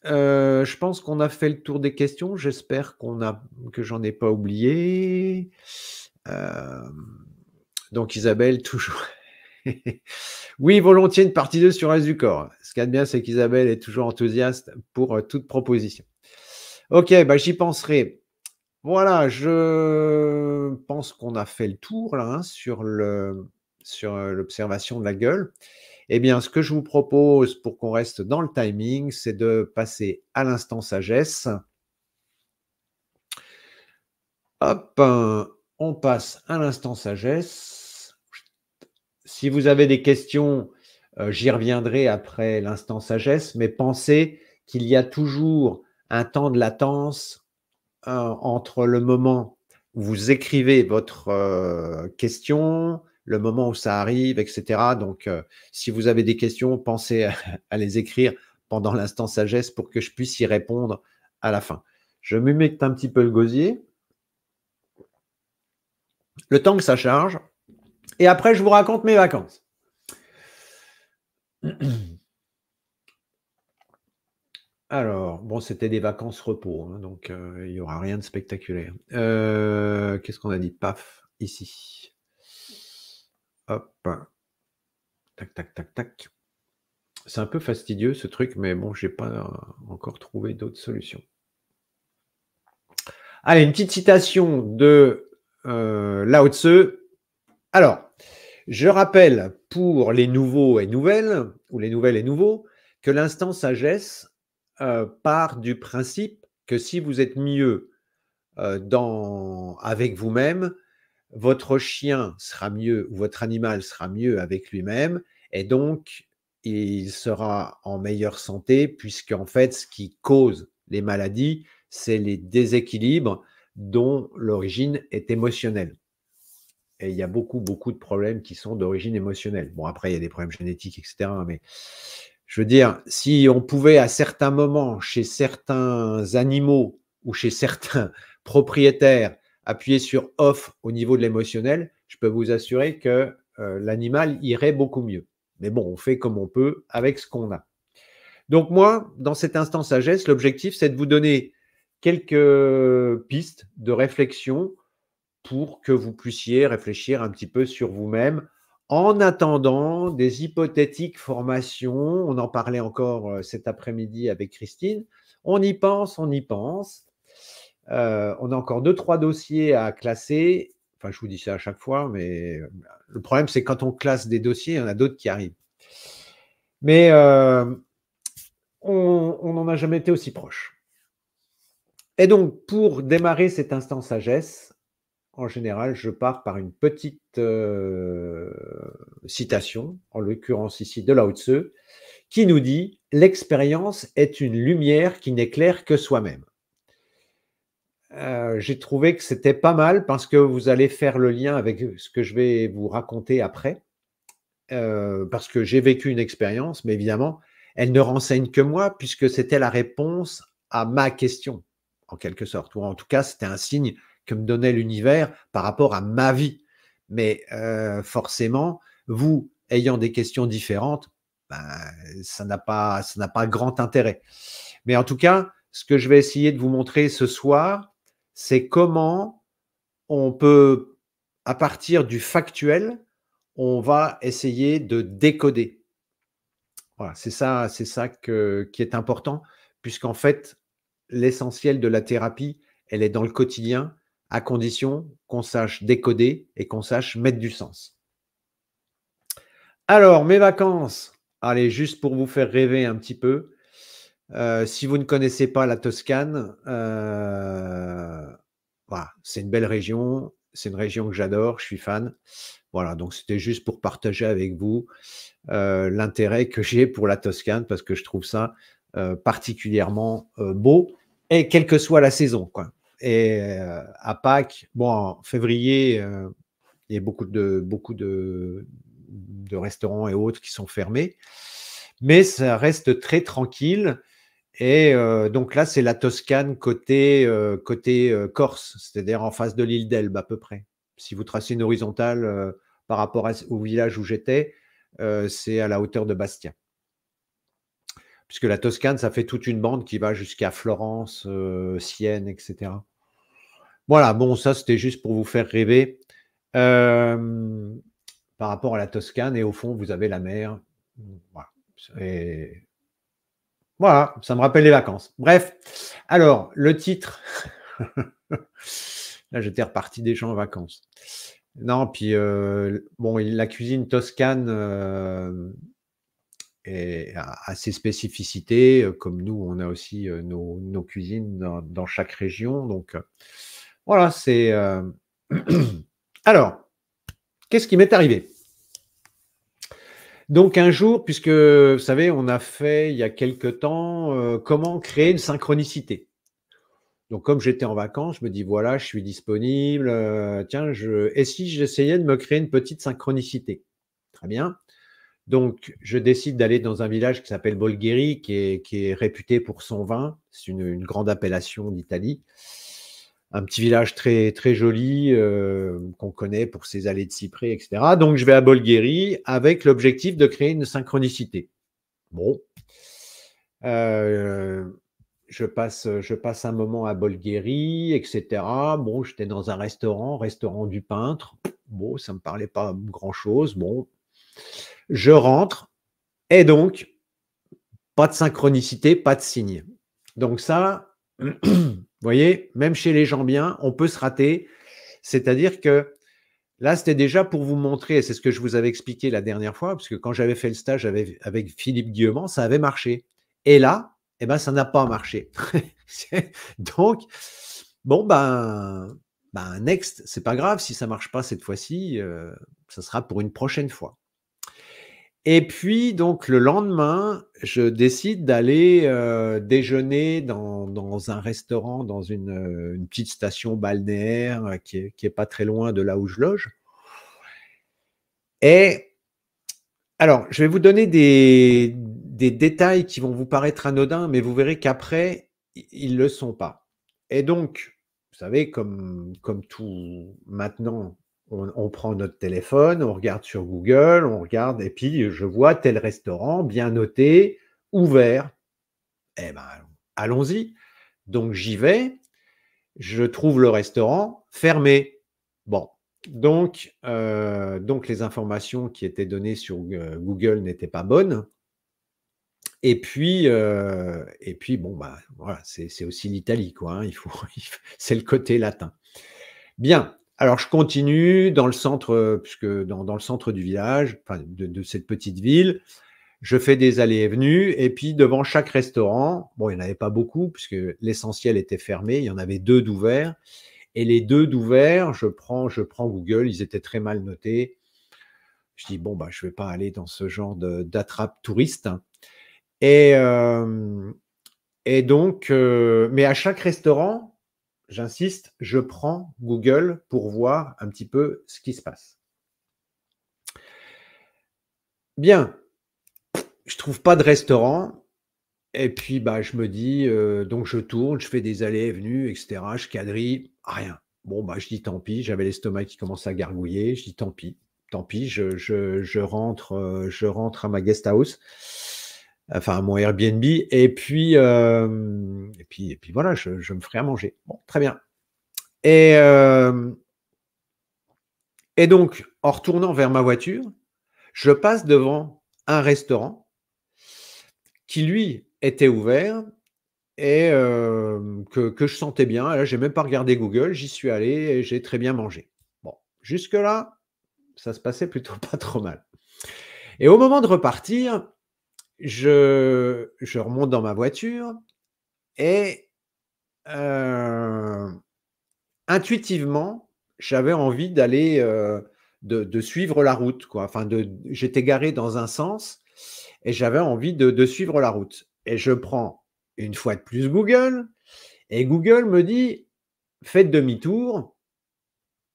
Speaker 1: Je pense qu'on a fait le tour des questions. J'espère que j'en ai pas oublié. Donc Isabelle, toujours oui, volontiers une partie 2 sur Reste du corps. Ce qu'il y a de bien, c'est qu'Isabelle est toujours enthousiaste pour, toute proposition. OK, bah, j'y penserai. Voilà, je pense qu'on a fait le tour là, hein, sur l'observation de la gueule. Eh bien, ce que je vous propose pour qu'on reste dans le timing, c'est de passer à l'instant sagesse. Hop, on passe à l'instant sagesse. Si vous avez des questions, j'y reviendrai après l'instant sagesse, mais pensez qu'il y a toujours un temps de latence, entre le moment où vous écrivez votre, question, le moment où ça arrive et cetera. Donc, si vous avez des questions, pensez à à les écrire pendant l'instant sagesse pour que je puisse y répondre à la fin. Je m'humecte un petit peu le gosier, le temps que ça charge et après je vous raconte mes vacances. Alors, bon, c'était des vacances repos, hein, donc il y aura rien de spectaculaire. Qu'est-ce qu'on a dit? Paf, ici. Hop. Tac, tac, tac, tac. C'est un peu fastidieux ce truc, mais bon, j'ai pas encore trouvé d'autres solutions. Allez, une petite citation de Lao Tse. Alors, je rappelle pour les nouveaux et nouvelles, ou les nouvelles et nouveaux, que l'instant sagesse part du principe que si vous êtes mieux avec vous-même, votre chien sera mieux ou votre animal sera mieux avec lui-même et donc il sera en meilleure santé puisqu'en fait, ce qui cause les maladies, c'est les déséquilibres dont l'origine est émotionnelle. Et il y a beaucoup, beaucoup de problèmes qui sont d'origine émotionnelle. Bon, après, il y a des problèmes génétiques, etc. Mais je veux dire, si on pouvait à certains moments, chez certains animaux ou chez certains propriétaires, appuyer sur off au niveau de l'émotionnel, je peux vous assurer que l'animal irait beaucoup mieux. Mais bon, on fait comme on peut avec ce qu'on a. Donc moi, dans cet instant sagesse, l'objectif, c'est de vous donner quelques pistes de réflexion pour que vous puissiez réfléchir un petit peu sur vous-même en attendant des hypothétiques formations. On en parlait encore cet après-midi avec Christine. On y pense, on y pense. On a encore 2-3 dossiers à classer. Enfin, je vous dis ça à chaque fois, mais le problème, c'est quand on classe des dossiers, il y en a d'autres qui arrivent. Mais on n'en a jamais été aussi proche. Et donc, pour démarrer cet instant sagesse, en général, je pars par une petite citation, en l'occurrence ici de Lao Tse, qui nous dit « L'expérience est une lumière qui n'éclaire que soi-même ». J'ai trouvé que c'était pas mal parce que vous allez faire le lien avec ce que je vais vous raconter après, parce que j'ai vécu une expérience, mais évidemment, elle ne renseigne que moi puisque c'était la réponse à ma question, en quelque sorte, ou en tout cas, c'était un signe que me donnait l'univers par rapport à ma vie. Mais forcément, vous, ayant des questions différentes, ben, ça n'a pas grand intérêt. Mais en tout cas, ce que je vais essayer de vous montrer ce soir, c'est comment on peut, à partir du factuel, on va essayer de décoder. Voilà, c'est ça qui est important, puisqu'en fait, l'essentiel de la thérapie, elle est dans le quotidien, à condition qu'on sache décoder et qu'on sache mettre du sens. Alors, mes vacances, allez, juste pour vous faire rêver un petit peu, si vous ne connaissez pas la Toscane, voilà, c'est une belle région, c'est une région que j'adore, je suis fan. Voilà, donc c'était juste pour partager avec vous l'intérêt que j'ai pour la Toscane parce que je trouve ça particulièrement beau et quelle que soit la saison, quoi. Et à Pâques, bon, en février, il y a beaucoup de restaurants et autres qui sont fermés, mais ça reste très tranquille. Et donc là, c'est la Toscane côté Corse, c'est-à-dire en face de l'île d'Elbe à peu près. Si vous tracez une horizontale par rapport au village où j'étais, c'est à la hauteur de Bastia. Puisque la Toscane, ça fait toute une bande qui va jusqu'à Florence, Sienne, etc. Voilà, bon, ça c'était juste pour vous faire rêver par rapport à la Toscane. Et au fond, vous avez la mer. Voilà. Et voilà, ça me rappelle les vacances. Bref, alors, le titre. Là, j'étais reparti déjà en vacances. Non, puis, bon, la cuisine toscane a ses spécificités, comme nous, on a aussi nos cuisines dans chaque région. Donc, voilà, c'est. Alors, qu'est-ce qui m'est arrivé? Donc un jour, puisque vous savez, on a fait il y a quelque temps comment créer une synchronicité. Donc comme j'étais en vacances, je me dis voilà, je suis disponible. Tiens, et si j'essayais de me créer une petite synchronicité? Très bien. Donc je décide d'aller dans un village qui s'appelle Bolgheri, qui est réputé pour son vin. C'est une grande appellation d'Italie. Un petit village très, très joli qu'on connaît pour ses allées de cyprès, etc. Donc, je vais à Bolgheri avec l'objectif de créer une synchronicité. Bon. Je passe un moment à Bolgheri, etc. Bon, j'étais dans un restaurant du peintre. Bon, ça ne me parlait pas grand-chose. Bon, je rentre et donc, pas de synchronicité, pas de signe. Donc ça, vous voyez, même chez les gens bien, on peut se rater. C'est-à-dire que là, c'était déjà pour vous montrer, et c'est ce que je vous avais expliqué la dernière fois, parce que quand j'avais fait le stage avec Philippe Guillemont, ça avait marché. Et là, eh ben, ça n'a pas marché. Donc, bon, next, c'est pas grave, si ça marche pas cette fois-ci, ça sera pour une prochaine fois. Et puis, donc, le lendemain, je décide d'aller déjeuner dans un restaurant, dans une petite station balnéaire qui est pas très loin de là où je loge. Et alors, je vais vous donner des détails qui vont vous paraître anodins, mais vous verrez qu'après, ils ne le sont pas. Et donc, vous savez, comme tout maintenant, on prend notre téléphone, on regarde sur Google, on regarde, et puis je vois tel restaurant bien noté, ouvert. Eh ben, allons-y. Donc, j'y vais, je trouve le restaurant fermé. Bon, donc les informations qui étaient données sur Google n'étaient pas bonnes. Et puis bon, voilà, c'est aussi l'Italie, quoi. Hein, c'est le côté latin. Bien. Alors, je continue dans le centre, puisque dans le centre du village, enfin, de cette petite ville, je fais des allées et venues, et puis devant chaque restaurant, bon, il n'y en avait pas beaucoup, puisque l'essentiel était fermé, il y en avait 2 d'ouverts, et les 2 d'ouverts, je prends Google, ils étaient très mal notés. Je dis, bon, je ne vais pas aller dans ce genre d'attrape touriste. Et donc, mais à chaque restaurant, j'insiste, je prends Google pour voir un petit peu ce qui se passe. Bien, je ne trouve pas de restaurant. Et puis, je me dis, donc je tourne, je fais des allées et venues, etc. Je quadrille, rien. Bon, je dis tant pis, j'avais l'estomac qui commençait à gargouiller. Je dis tant pis, je rentre à ma guest house, enfin à mon Airbnb, et puis voilà, je me ferai à manger. Bon, très bien. Et donc, en retournant vers ma voiture, je passe devant un restaurant qui, lui, était ouvert et que je sentais bien. Là, je n'ai même pas regardé Google, j'y suis allé et j'ai très bien mangé. Bon, jusque-là, ça se passait plutôt pas trop mal. Et au moment de repartir, je remonte dans ma voiture et intuitivement, j'avais envie d'aller, de suivre la route, quoi. Enfin, j'étais garé dans un sens et j'avais envie de suivre la route. Et je prends une fois de plus Google Et Google me dit: «Faites demi-tour».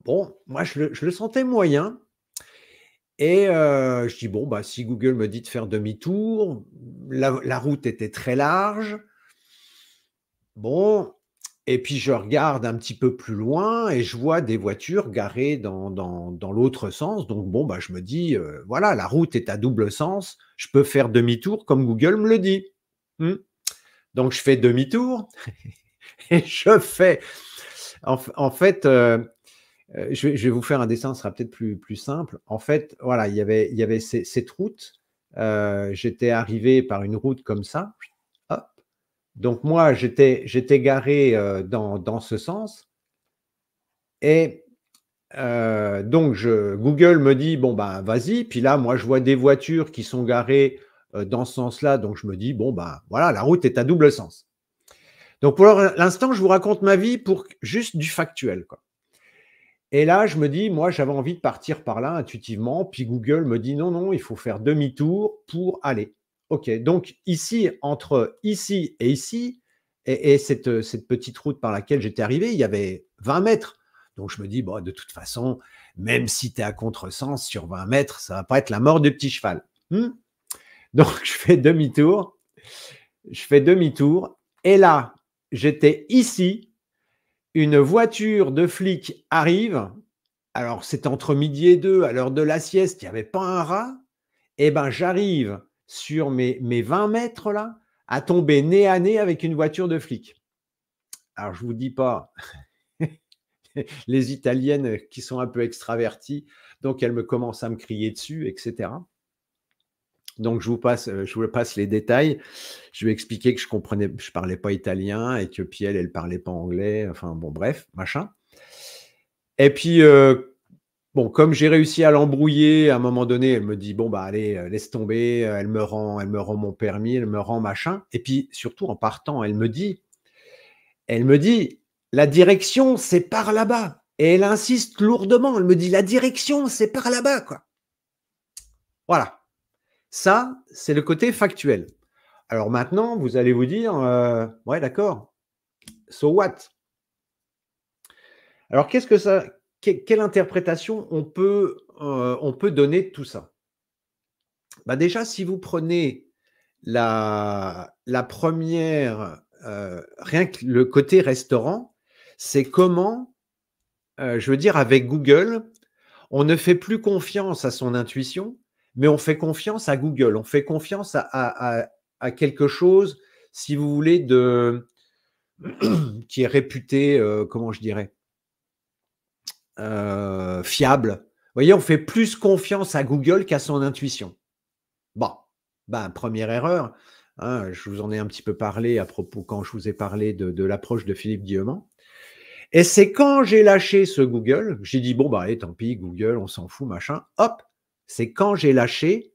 Speaker 1: Bon, moi je le sentais moyen et je dis: «Bon, bah, si Google me dit de faire demi-tour, la route était très large». Bon, et puis je regarde un petit peu plus loin et je vois des voitures garées dans l'autre sens. Donc bon, bah, je me dis, voilà, la route est à double sens, je peux faire demi-tour comme Google me le dit. Mmh. Donc je fais demi-tour et je fais en fait, je vais vous faire un dessin, ce sera peut-être plus simple. En fait, voilà, il y avait cette route, j'étais arrivé par une route comme ça, hop. Donc moi, j'étais garé, dans ce sens et donc Google me dit: «Bon, ben, vas-y». Puis là, moi, je vois des voitures qui sont garées, dans ce sens-là, donc je me dis: «Bon, ben, voilà, la route est à double sens». Donc pour l'instant, je vous raconte ma vie pour juste du factuel, quoi. Et là, je me dis: «Moi, j'avais envie de partir par là intuitivement». Puis Google me dit: «Non, non, il faut faire demi-tour pour aller». OK, donc ici, entre ici et ici et cette petite route par laquelle j'étais arrivé, il y avait 20 mètres. Donc je me dis: «Bon, de toute façon, même si tu es à contresens sur 20 mètres, ça va pas être la mort du petit cheval». Mmh? Donc je fais demi-tour et là, j'étais ici, une voiture de flic arrive. Alors, c'était entre midi et 2, à l'heure de la sieste, il y avait pas un rat. Et ben, j'arrive sur mes 20 mètres là, à tomber nez à nez avec une voiture de flic. Alors, je vous dis pas, les Italiennes qui sont un peu extraverties, donc elles me commencent à me crier dessus, et cetera. Donc je vous passe les détails. Je lui ai expliqué que je parlais pas italien et que puis elle parlait pas anglais, enfin bon bref, machin. Et puis, bon, comme j'ai réussi à l'embrouiller, à un moment donné, elle me dit: «Bon, bah, allez, laisse tomber», elle me rend mon permis, elle me rend machin et puis surtout en partant, elle me dit: «La direction, c'est par là-bas» et elle insiste lourdement. Elle me dit: «La direction, c'est par là-bas, quoi». Voilà, ça, c'est le côté factuel. Alors maintenant, vous allez vous dire: «Ouais, d'accord, so what?» Alors qu'est-ce que ça quelle interprétation on peut donner de tout ça? Bah, déjà, si vous prenez la 1re, rien que le côté restaurant, c'est comment, je veux dire avec Google, on ne fait plus confiance à son intuition, mais on fait confiance à Google. On fait confiance à quelque chose, si vous voulez, de qui est réputé, comment je dirais? Fiable. Vous voyez, on fait plus confiance à Google qu'à son intuition. Bon, ben, première erreur, hein, je vous en ai un petit peu parlé à propos quand je vous ai parlé de l'approche de Philippe Guillemont et c'est quand j'ai lâché ce Google, j'ai dit: «Bon, bah, allez, tant pis, Google, on s'en fout, machin». Hop, c'est quand j'ai lâché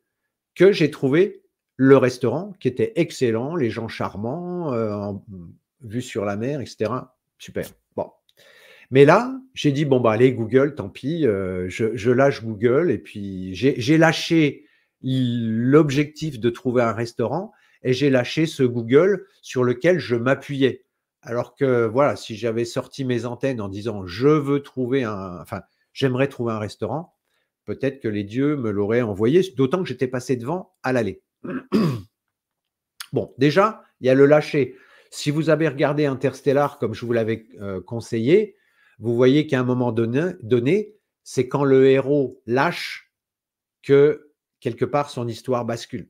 Speaker 1: que j'ai trouvé le restaurant qui était excellent, les gens charmants, vue sur la mer et cetera. Super. Bon, mais là, j'ai dit: «Bon, bah, allez, Google, tant pis, je lâche Google» et puis j'ai lâché l'objectif de trouver un restaurant et j'ai lâché ce Google sur lequel je m'appuyais. Alors que voilà, si j'avais sorti mes antennes en disant: «Je veux trouver un enfin, j'aimerais trouver un restaurant», peut-être que les dieux me l'auraient envoyé, d'autant que j'étais passé devant à l'aller. Bon, déjà, il y a le lâcher. Si vous avez regardé Interstellar comme je vous l'avais, conseillé, vous voyez qu'à un moment donné, c'est quand le héros lâche que, quelque part, son histoire bascule.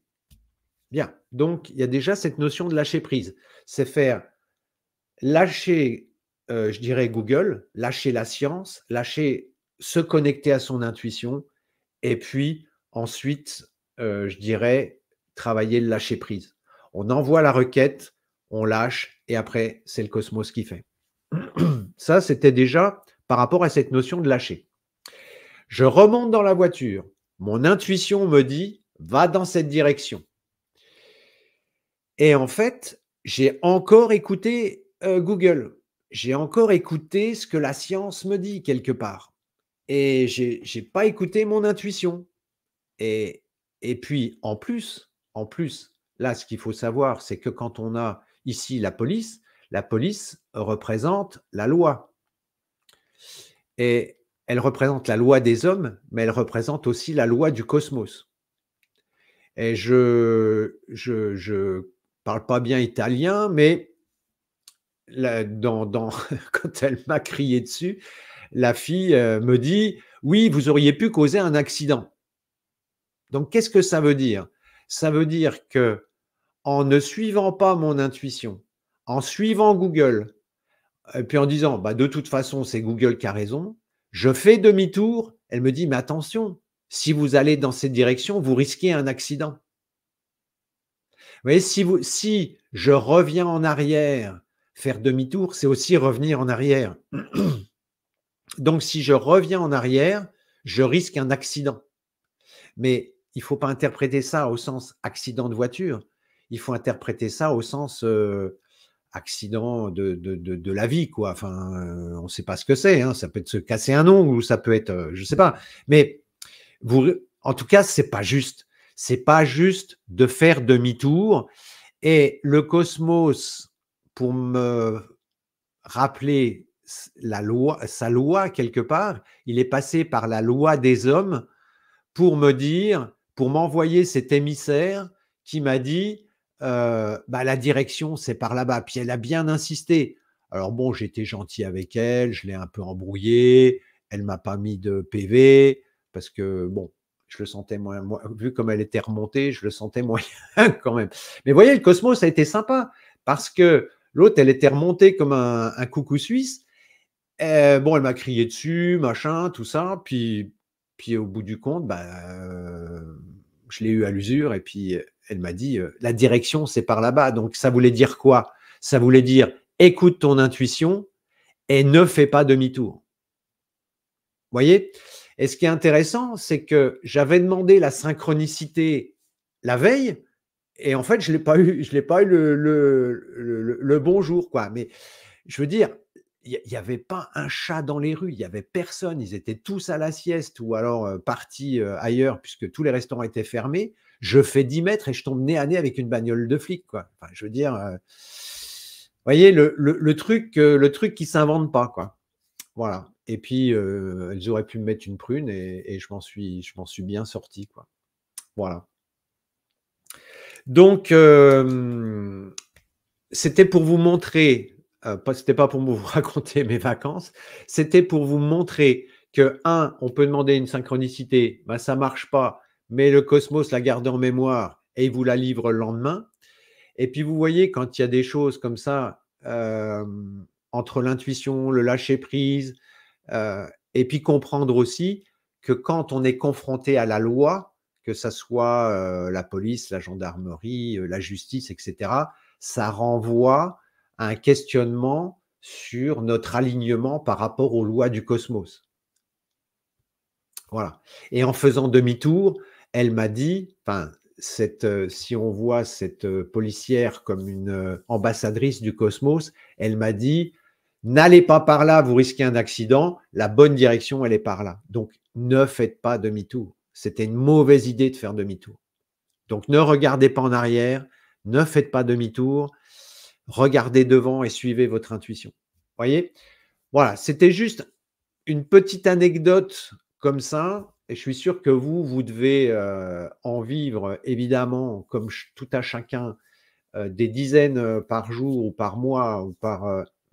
Speaker 1: Bien, donc il y a déjà cette notion de lâcher prise. C'est faire lâcher, je dirais Google, lâcher la science, lâcher se connecter à son intuition et puis ensuite, je dirais travailler le lâcher prise. On envoie la requête, on lâche et après c'est le cosmos qui fait. Ça, c'était déjà par rapport à cette notion de lâcher. Je remonte dans la voiture, mon intuition me dit: «Va dans cette direction» et en fait, j'ai encore écouté, Google. J'ai encore écouté ce que la science me dit quelque part et j'ai pas écouté mon intuition. Et et puis en plus, là, ce qu'il faut savoir, c'est que quand on a ici la police La police représente la loi et elle représente la loi des hommes, mais elle représente aussi la loi du cosmos. Et je parle pas bien italien, mais la dans quand elle m'a crié dessus, la fille, me dit: «Oui, vous auriez pu causer un accident». Donc qu'est-ce que ça veut dire? Ça veut dire que en ne suivant pas mon intuition, en suivant Google et puis en disant: «Bah, de toute façon, c'est Google qui a raison», je fais demi-tour. Elle me dit: «Mais attention, si vous allez dans cette direction, vous risquez un accident». Vous voyez, si je reviens en arrière, faire demi-tour, c'est aussi revenir en arrière. Donc si je reviens en arrière, je risque un accident. Mais il ne faut pas interpréter ça au sens accident de voiture. Il faut interpréter ça au sens, accident de la vie, quoi. Enfin, on ne sait pas ce que c'est, hein. Ça peut être se casser un ongle ou ça peut être, je ne sais pas. Mais vous en tout cas, c'est pas juste. C'est pas juste de faire demi-tour et le cosmos, pour me rappeler la loi sa loi quelque part, il est passé par la loi des hommes pour me dire, pour m'envoyer cet émissaire qui m'a dit, bah, la direction, c'est par là-bas. Puis elle a bien insisté. Alors bon, j'étais gentil avec elle, je l'ai un peu embrouillée, elle m'a pas mis de PV parce que bon, je le sentais moins, vu comme elle était remontée, je le sentais moyen quand même. Mais vous voyez, le Cosmos a été sympa parce que l'autre, elle était remontée comme un coucou suisse. Bon, elle m'a crié dessus, machin, tout ça. Puis au bout du compte, bah, je l'ai eu à l'usure et puis elle m'a dit, la direction, c'est par là-bas. Donc ça voulait dire quoi? Ça voulait dire écoute ton intuition et ne fais pas demi-tour. Vous voyez? Et ce qui est intéressant, c'est que j'avais demandé la synchronicité la veille et en fait, je l'ai pas eu le bon jour, quoi. Mais je veux dire, il y avait pas un chat dans les rues, il y avait personne, ils étaient tous à la sieste ou alors, partis, ailleurs puisque tous les restaurants étaient fermés. Je fais 10 mètres et je tombe nez à nez avec une bagnole de flic, quoi. Enfin, je veux dire, vous voyez le truc qui s'invente pas, quoi. Voilà et puis, elles auraient pu me mettre une prune et je m'en suis bien sorti, quoi. Voilà. Donc, c'était pour vous montrer, c'était pas pour vous raconter mes vacances, c'était pour vous montrer que on peut demander une synchronicité, bah, ça marche pas, mais le cosmos la garde en mémoire et il vous la livre le lendemain. Et puis vous voyez quand il y a des choses comme ça, entre l'intuition, le lâcher prise, et puis comprendre aussi que quand on est confronté à la loi, que ça soit, la police, la gendarmerie, la justice et cetera, ça renvoie à un questionnement sur notre alignement par rapport aux lois du cosmos. Voilà et en faisant demi-tour, elle m'a dit, enfin si on voit cette, policière comme une, ambassadrice du cosmos, elle m'a dit: «N'allez pas par là, vous risquez un accident, la bonne direction, elle est par là. Donc ne faites pas demi-tour». C'était une mauvaise idée de faire demi-tour. Donc ne regardez pas en arrière, ne faites pas demi-tour, regardez devant et suivez votre intuition. Voyez? Voilà, c'était juste une petite anecdote comme ça et je suis sûr que vous devez, en vivre évidemment comme tout à chacun, des dizaines, par jour ou par mois ou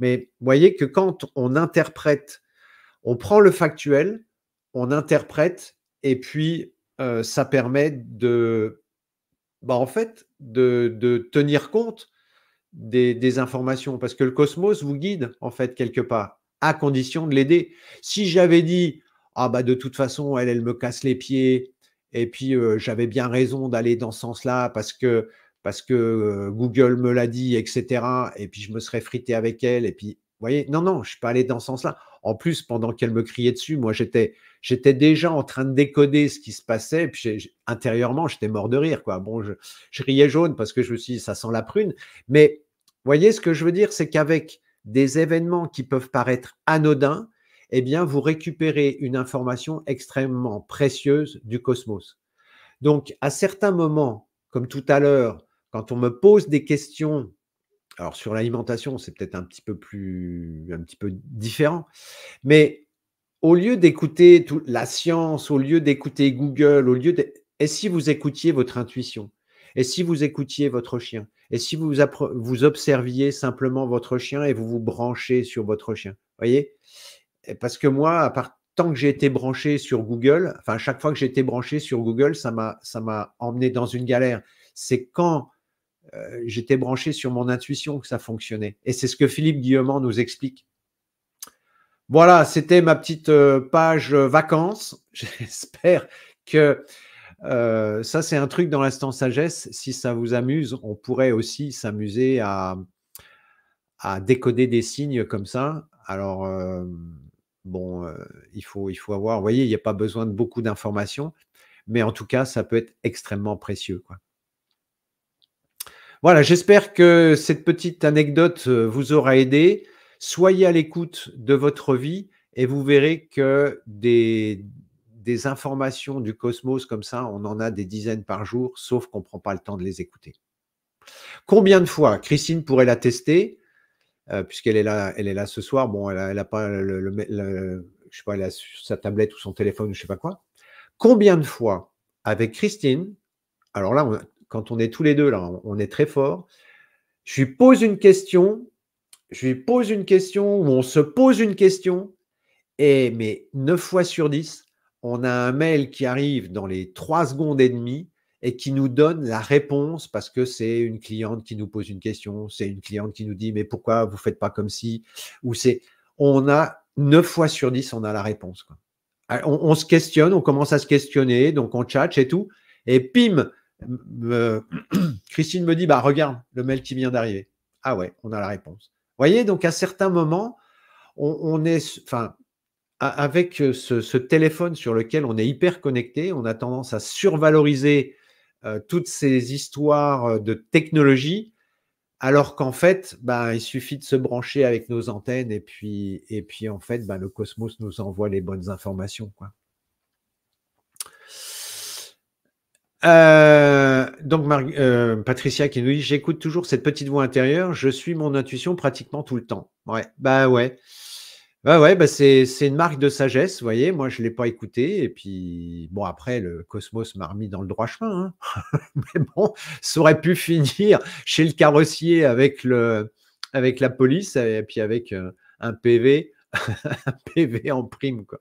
Speaker 1: mais voyez que quand on interprète, on prend le factuel, on interprète et puis, ça permet de, bah, en fait, de tenir compte des informations parce que le cosmos vous guide, en fait, quelque part, à condition de l'aider. Si j'avais dit: «Ah bah, de toute façon, elle me casse les pieds et puis, j'avais bien raison d'aller dans ce sens-là parce que, Google me l'a dit et cetera» et puis je me serais frité avec elle et puis vous voyez? Non, non, je suis pas allé dans ce sens-là. En plus, pendant qu'elle me criait dessus, moi, j'étais déjà en train de décoder ce qui se passait et puis intérieurement, j'étais mort de rire, quoi. Bon, je riais jaune parce que je me suis dit: «Ça sent la prune», mais voyez ce que je veux dire? C'est qu'avec des événements qui peuvent paraître anodins, eh bien, vous récupérez une information extrêmement précieuse du cosmos. Donc, à certains moments, comme tout à l'heure, quand on me pose des questions Alors sur l'alimentation, c'est peut-être un petit peu différent, mais au lieu d'écouter tout la science, au lieu d'écouter Google, au lieu de et si vous écoutiez votre intuition? Et si vous écoutiez votre chien? Et si vous observiez simplement votre chien et vous vous branchez sur votre chien? Voyez? Et parce que moi, tant que j'ai été branché sur Google, enfin, chaque fois que j'ai été branché sur Google, ça m'a emmené dans une galère. C'est quand, j'étais branché sur mon intuition que ça fonctionnait et c'est ce que Philippe Guillemont nous explique. Voilà, c'était ma petite, page, vacances. J'espère que, ça, c'est un truc dans l'instant sagesse. Si ça vous amuse, on pourrait aussi s'amuser à décoder des signes comme ça. Alors, bon, il faut avoir vous voyez, il y a pas besoin de beaucoup d'informations, mais en tout cas, ça peut être extrêmement précieux, quoi. Voilà, j'espère que cette petite anecdote, vous aura aidé. Soyez à l'écoute de votre vie et vous verrez que des informations du cosmos comme ça, on en a des dizaines par jour, sauf qu'on ne prend pas le temps de les écouter. Combien de fois? Christine pourrait l'attester, elle est là ce soir. Bon, elle a pas je sais pas, elle a sur sa tablette ou son téléphone ou je sais pas quoi. Combien de fois avec Christine, alors là, quand on est tous les 2 là, on est très forts. Je lui pose une question, ou on se pose une question et mais 9 fois sur 10, on a un mail qui arrive dans les 3 secondes et demie et qui nous donne la réponse parce que c'est une cliente qui nous pose une question, c'est une cliente qui nous dit: «Mais pourquoi vous faites pas comme ci?» ou c'est on a 9 fois sur 10, on a la réponse, quoi. Ah, on se questionne, on commence à se questionner, donc on tchatche et tout et pim, Christine me dit: «Bah, regarde le mail qui vient d'arriver». Ah ouais, on a la réponse. Vous voyez? Donc à certains moments, on est enfin, avec ce téléphone sur lequel on est hyper connecté, on a tendance à survaloriser toutes ces histoires de technologie, alors qu'en fait, ben, il suffit de se brancher avec nos antennes et puis en fait, ben, le cosmos nous envoie les bonnes informations, quoi. Donc Patricia qui nous dit: «J'écoute toujours cette petite voix intérieure, je suis mon intuition pratiquement tout le temps». Ouais, bah, ouais. Ouais, ouais, bah, c'est une marque de sagesse, vous voyez? Moi, je l'ai pas écouté et puis bon, après le cosmos m'a remis dans le droit chemin, hein. Mais bon, ça aurait pu finir chez le carrossier avec la police et puis avec, un PV un PV en prime, quoi.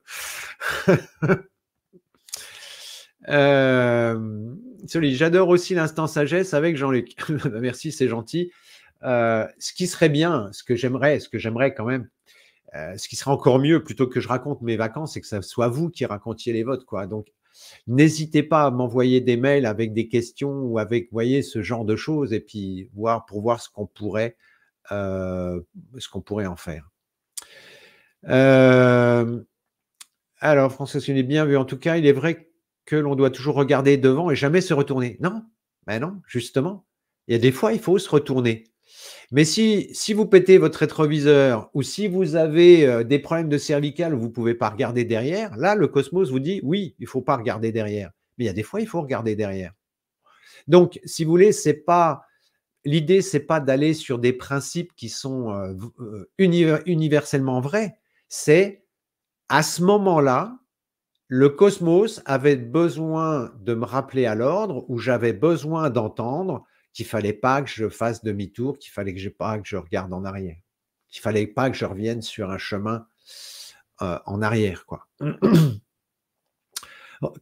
Speaker 1: Celui j'adore aussi l'instant sagesse avec Jean-Luc. Merci, c'est gentil. Ce qui serait bien, ce que j'aimerais quand même, ce qui serait encore mieux plutôt que je raconte mes vacances, c'est que ça soit vous qui racontiez les vôtres, quoi. Donc n'hésitez pas à m'envoyer des mails avec des questions ou avec, vous voyez, ce genre de choses et puis voir ce qu'on pourrait en faire. Hem, alors François Soulier, bien vu. En tout cas, il est vrai que l'on doit toujours regarder devant et jamais se retourner. Non, ben non, justement. Il y a des fois, il faut se retourner. Mais si vous pétez votre rétroviseur ou si vous avez, des problèmes de cervicales où vous ne pouvez pas regarder derrière, là, le cosmos vous dit: «Oui, il ne faut pas regarder derrière». Mais il y a des fois, il faut regarder derrière. Donc si vous voulez, c'est pas l'idée, c'est pas d'aller sur des principes qui sont, universellement vrais. C'est à ce moment-là, le cosmos avait besoin de me rappeler à l'ordre ou j'avais besoin d'entendre qu'il fallait pas que je fasse demi-tour, qu'il fallait que je regarde en arrière. Qu'il fallait pas que je revienne sur un chemin, en arrière, quoi.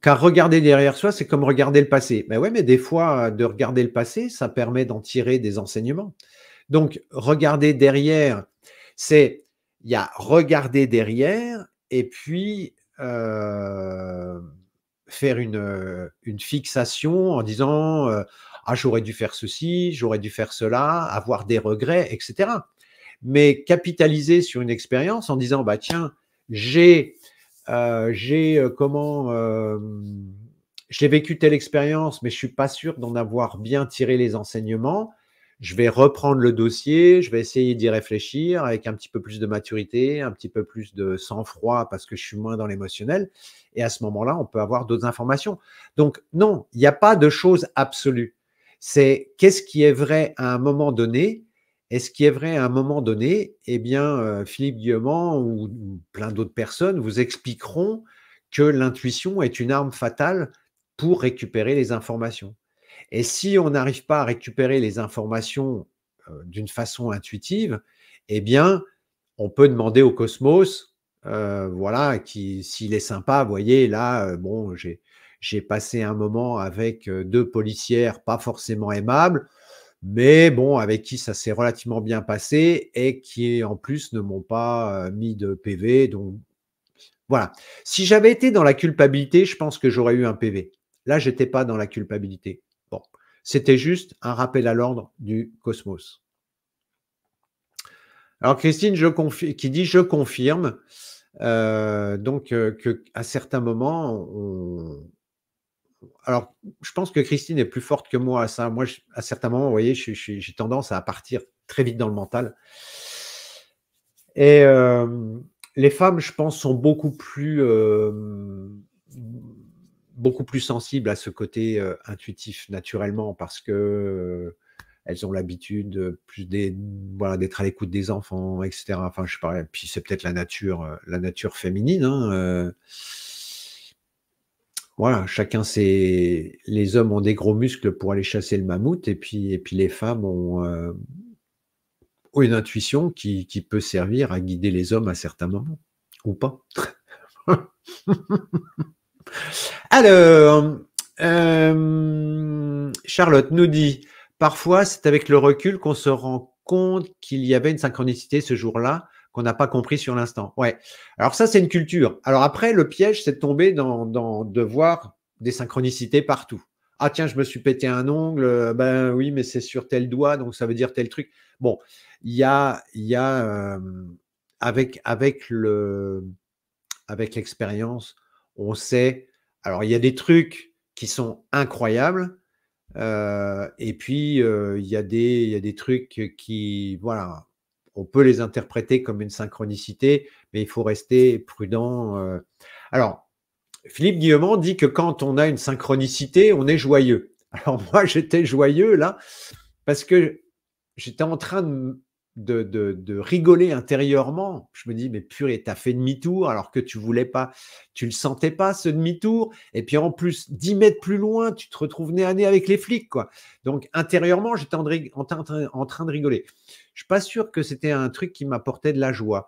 Speaker 1: Car regarder derrière soi, c'est comme regarder le passé. Ben ouais, mais des fois, de regarder le passé, ça permet d'en tirer des enseignements. Donc regarder derrière, c'est il y a regarder derrière et puis, faire une fixation en disant, «Ah j'aurais dû faire ceci, j'aurais dû faire cela», avoir des regrets et cetera. Mais capitaliser sur une expérience en disant: «Bah tiens, j'ai, comment, j'ai vécu telle expérience, mais je suis pas sûr d'en avoir bien tiré les enseignements. Je vais reprendre le dossier, je vais essayer d'y réfléchir avec un petit peu plus de maturité, un petit peu plus de sang-froid parce que je suis moins dans l'émotionnel et à ce moment-là, on peut avoir d'autres informations». Donc non, il n'y a pas de chose absolue. C'est qu'est-ce qui est vrai à un moment donné Et ce qui est vrai à un moment donné, eh bien, Philippe Guillemont ou plein d'autres personnes vous expliqueront que l'intuition est une arme fatale pour récupérer les informations. Et si on n'arrive pas à récupérer les informations, d'une façon intuitive, eh bien, on peut demander au cosmos, voilà, qui s'il est sympa, vous voyez, là, bon, j'ai passé un moment avec, 2 policières pas forcément aimables, mais bon, avec qui ça s'est relativement bien passé et qui, en plus, ne m'ont pas, mis de PV, donc voilà. Si j'avais été dans la culpabilité, je pense que j'aurais eu un PV. Là, j'étais pas dans la culpabilité. Bon, c'était juste un rappel à l'ordre du cosmos. Alors Christine qui dit: «Je confirme», donc qu'à certains moments, alors je pense que Christine est plus forte que moi à ça. Moi, à certains moments, vous voyez, j'ai tendance à partir très vite dans le mental et les femmes, je pense, sont beaucoup plus sensibles à ce côté, intuitif naturellement parce que, elles ont l'habitude, plus voilà, d'être à l'écoute des enfants et cetera. Enfin, je sais pas, puis c'est peut-être la nature féminine, hein, voilà, chacun ses les hommes ont des gros muscles pour aller chasser le mammouth et puis les femmes ont une intuition qui peut servir à guider les hommes à certains moments, ou pas. Alors, Charlotte nous dit: «Parfois, c'est avec le recul qu'on se rend compte qu'il y avait une synchronicité ce jour-là, qu'on n'a pas compris sur l'instant». Ouais. Alors ça, c'est une culture. Alors après, le piège, c'est de tomber de voir des synchronicités partout. «Ah tiens, je me suis pété un ongle, ben oui, mais c'est sur tel doigt, donc ça veut dire tel truc». Bon, avec l'expérience, on sait, alors il y a des trucs qui sont incroyables, et puis, il y a des trucs qui, voilà, on peut les interpréter comme une synchronicité, mais il faut rester prudent, Alors, Philippe Guillemont dit que quand on a une synchronicité, on est joyeux. Alors moi, j'étais joyeux là, parce que j'étais en train de rigoler intérieurement. Je me dis: «Mais purée, tu as fait demi-tour alors que tu voulais pas, tu le sentais pas ce demi-tour et puis en plus 10 mètres plus loin, tu te retrouves nez à nez avec les flics, quoi». Donc intérieurement, j'étais en train de rigoler. Je suis pas sûr que c'était un truc qui m'apportait de la joie.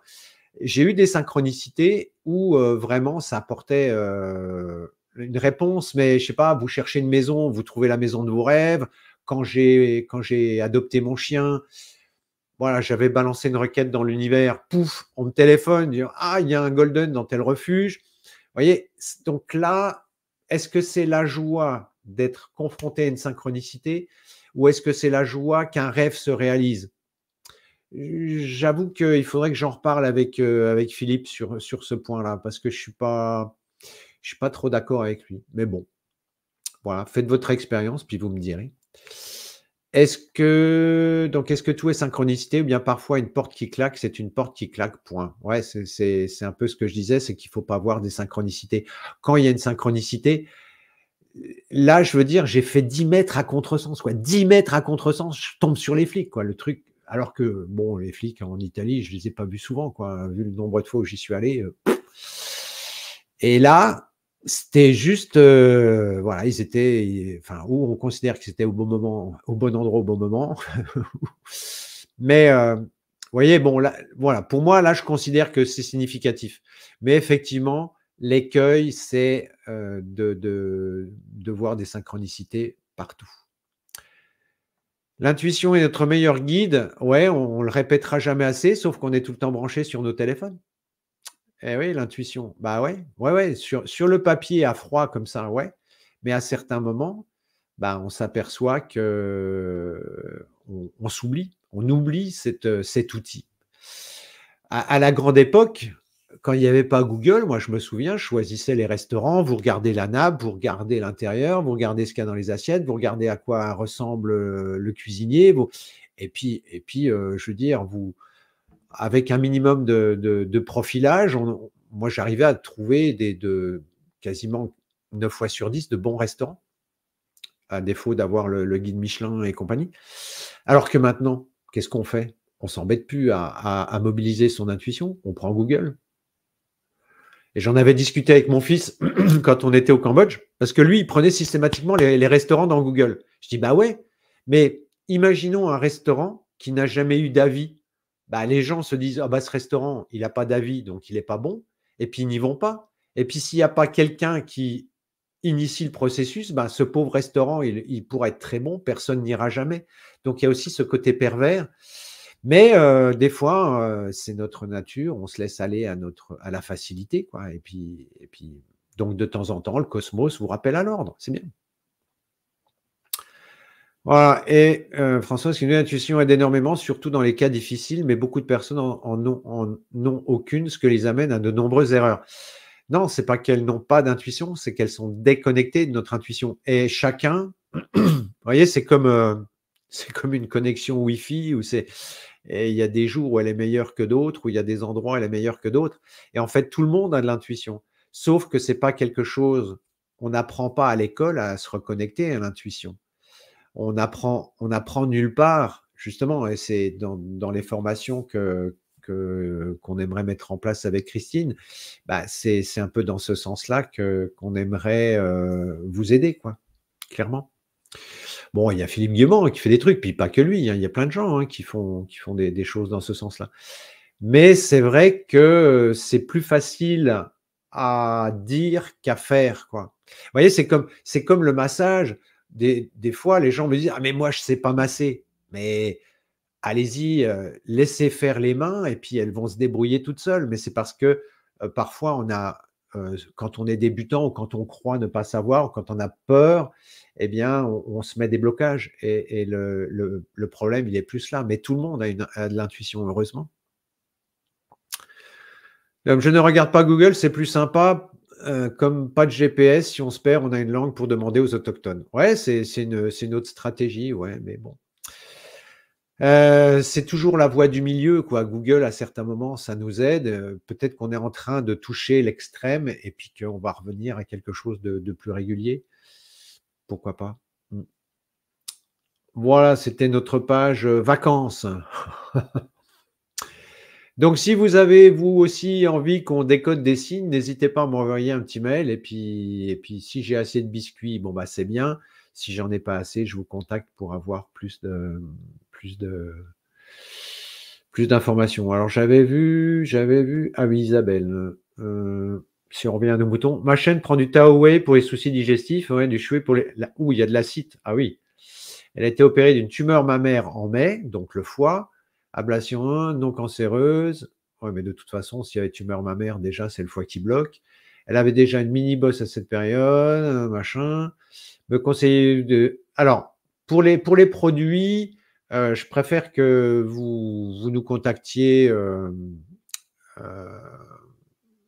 Speaker 1: J'ai eu des synchronicités où, vraiment ça apportait, une réponse, mais je sais pas, vous cherchez une maison, vous trouvez la maison de vos rêves. Quand j'ai adopté mon chien, voilà, j'avais balancé une requête dans l'univers, pouf, on me téléphone, dire: «Ah, il y a un golden dans tel refuge». Vous voyez? Donc là, est-ce que c'est la joie d'être confronté à une synchronicité ou est-ce que c'est la joie qu'un rêve se réalise? J'avoue qu'il faudrait que j'en reparle avec Philippe sur ce point-là parce que je suis pas trop d'accord avec lui. Mais bon, voilà, faites votre expérience puis vous me direz. Est-ce que tout est synchronicité ou bien parfois une porte qui claque, c'est une porte qui claque, point. Ouais, c'est un peu ce que je disais, c'est qu'il faut pas voir des synchronicités. Quand il y a une synchronicité, là, je veux dire, j'ai fait 10 mètres à contresens, quoi. 10 mètres à contresens, je tombe sur les flics, quoi. Le truc, alors que, bon, les flics en Italie, je les ai pas vus souvent, quoi. Vu le nombre de fois où j'y suis allé. Et là, c'était juste, voilà, ils étaient, enfin, ou on considère qu'ils étaient au bon moment, au bon endroit, au bon moment. Mais, vous voyez, bon, là, voilà, pour moi, là, je considère que c'est significatif. Mais effectivement, l'écueil, c'est, de voir des synchronicités partout. L'intuition est notre meilleur guide. Ouais, on le répétera jamais assez, sauf qu'on est tout le temps branché sur nos téléphones. Eh oui, l'intuition. Bah ouais, ouais, ouais, sur le papier à froid comme ça, ouais. Mais à certains moments, bah, on s'aperçoit que on s'oublie. On oublie cet outil. À la grande époque, quand il y avait pas Google, moi je me souviens, je choisissais les restaurants, vous regardez la nappe, vous regardez l'intérieur, vous regardez ce qu'il y a dans les assiettes, vous regardez à quoi ressemble, le cuisinier, vous et puis, je veux dire, vous avec un minimum de profilage, moi j'arrivais à trouver quasiment 9 fois sur 10 de bons restaurants, à défaut d'avoir le guide Michelin et compagnie. Alors que maintenant, qu'est-ce qu'on fait? On s'embête plus à mobiliser son intuition, on prend Google. Et j'en avais discuté avec mon fils quand on était au Cambodge, parce que lui, il prenait systématiquement les restaurants dans Google. Je dis, bah ouais, mais imaginons un restaurant qui n'a jamais eu d'avis. Bah, les gens se disent, ah bah ce restaurant, il n'a pas d'avis, donc il n'est pas bon, et puis ils n'y vont pas. Et puis s'il n'y a pas quelqu'un qui initie le processus, bah, ce pauvre restaurant, il pourrait être très bon, personne n'ira jamais. Donc il y a aussi ce côté pervers. Mais des fois, c'est notre nature, on se laisse aller à la facilité, quoi. Et puis, donc de temps en temps, le cosmos vous rappelle à l'ordre, c'est bien. Voilà. Et François, ce qui nous dit l'intuition aide énormément, surtout dans les cas difficiles, mais beaucoup de personnes en n'ont aucune, ce que les amène à de nombreuses erreurs. Non, c'est pas qu'elles n'ont pas d'intuition, c'est qu'elles sont déconnectées de notre intuition. Et chacun, vous voyez, c'est comme une connexion Wi-Fi où c'est. Et il y a des jours où elle est meilleure que d'autres, où il y a des endroits où elle est meilleure que d'autres. Et en fait, tout le monde a de l'intuition. Sauf que c'est pas quelque chose, on n'apprend pas à l'école à se reconnecter à l'intuition. On apprend nulle part, justement, et c'est dans les formations qu'on aimerait mettre en place avec Christine, bah, c'est un peu dans ce sens-là qu'on aimerait vous aider, quoi, clairement. Bon, il y a Philippe Guillemont qui fait des trucs, puis pas que lui, hein, il y a plein de gens qui font des choses dans ce sens-là. Mais c'est vrai que c'est plus facile à dire qu'à faire, quoi. Vous voyez, c'est comme le massage. Des fois, les gens me disent, ah mais moi je sais pas masser. Mais allez-y, laissez faire les mains et puis elles vont se débrouiller toutes seules. Mais c'est parce que parfois quand on est débutant ou quand on croit ne pas savoir ou quand on a peur, eh bien, on se met des blocages. Et le problème, il est plus là. Mais tout le monde a de l'intuition, heureusement. Je ne regarde pas Google, c'est plus sympa. Comme pas de GPS, si on se perd, on a une langue pour demander aux autochtones. Ouais, c'est une autre stratégie, ouais, mais bon. C'est toujours la voie du milieu, quoi. Google, à certains moments, ça nous aide. Peut-être qu'on est en train de toucher l'extrême et puis qu'on va revenir à quelque chose de plus régulier. Pourquoi pas? Mm. Voilà, c'était notre page vacances. Donc, si vous avez, vous aussi, envie qu'on décode des signes, n'hésitez pas à m'envoyer un petit mail. Et puis si j'ai assez de biscuits, bon, bah, c'est bien. Si j'en ai pas assez, je vous contacte pour avoir plus de, plus d'informations. Alors, j'avais vu, ah oui, Isabelle, si on revient à nos moutons, ma chaîne prend du Tao Wei pour les soucis digestifs, ouais, du Shui pour ouh, il y a de l'acide. Ah oui. Elle a été opérée d'une tumeur mammaire en mai, donc le foie, ablation 1, non cancéreuse. Ouais, mais de toute façon, s'il y avait tumeur mammaire, déjà, c'est le foie qui bloque. Elle avait déjà une mini-bosse à cette période, machin. Me conseiller de. Alors, pour les produits, je préfère que vous nous contactiez, euh,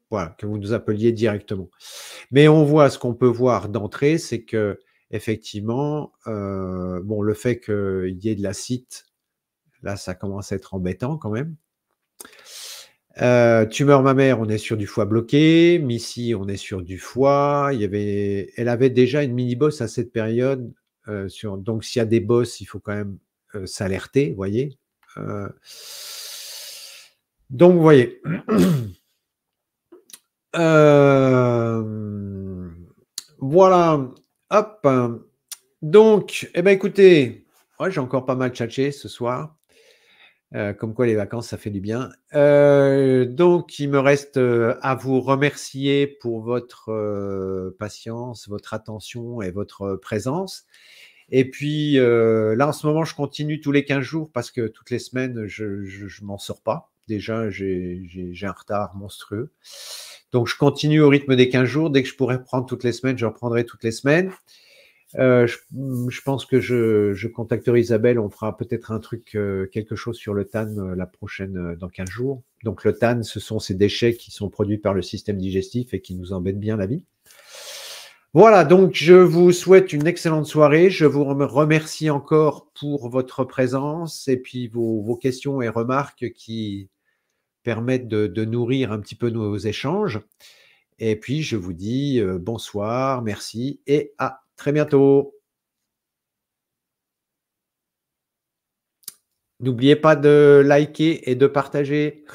Speaker 1: voilà, que vous nous appeliez directement. Mais on voit ce qu'on peut voir d'entrée, c'est que effectivement, bon, le fait qu'il y ait de l'acide, là, ça commence à être embêtant quand même. Tumeur mammaire, on est sur du foie bloqué. Missy, on est sur du foie. Elle avait déjà une mini bosse à cette période. Donc, s'il y a des bosses, il faut quand même s'alerter, vous voyez. Euh, donc, vous voyez. Voilà. Hop. Donc, eh ben, écoutez, ouais, j'ai encore pas mal tchatché ce soir. Comme quoi les vacances, ça fait du bien. Donc, il me reste à vous remercier pour votre patience, votre attention et votre présence. Et puis, là, en ce moment, je continue tous les 15 jours parce que toutes les semaines, je m'en sors pas. Déjà, j'ai un retard monstrueux. Donc, je continue au rythme des 15 jours. Dès que je pourrai prendre toutes les semaines, je reprendrai toutes les semaines. Je pense que je contacterai Isabelle, on fera peut-être un truc, quelque chose sur le TAN la prochaine, dans 15 jours. Donc le TAN, ce sont ces déchets qui sont produits par le système digestif et qui nous embêtent bien la vie. Voilà, donc je vous souhaite une excellente soirée. Je vous remercie encore pour votre présence et puis vos questions et remarques qui permettent de nourrir un petit peu nos échanges. Et puis je vous dis bonsoir, merci et à très bientôt. N'oubliez pas de liker et de partager.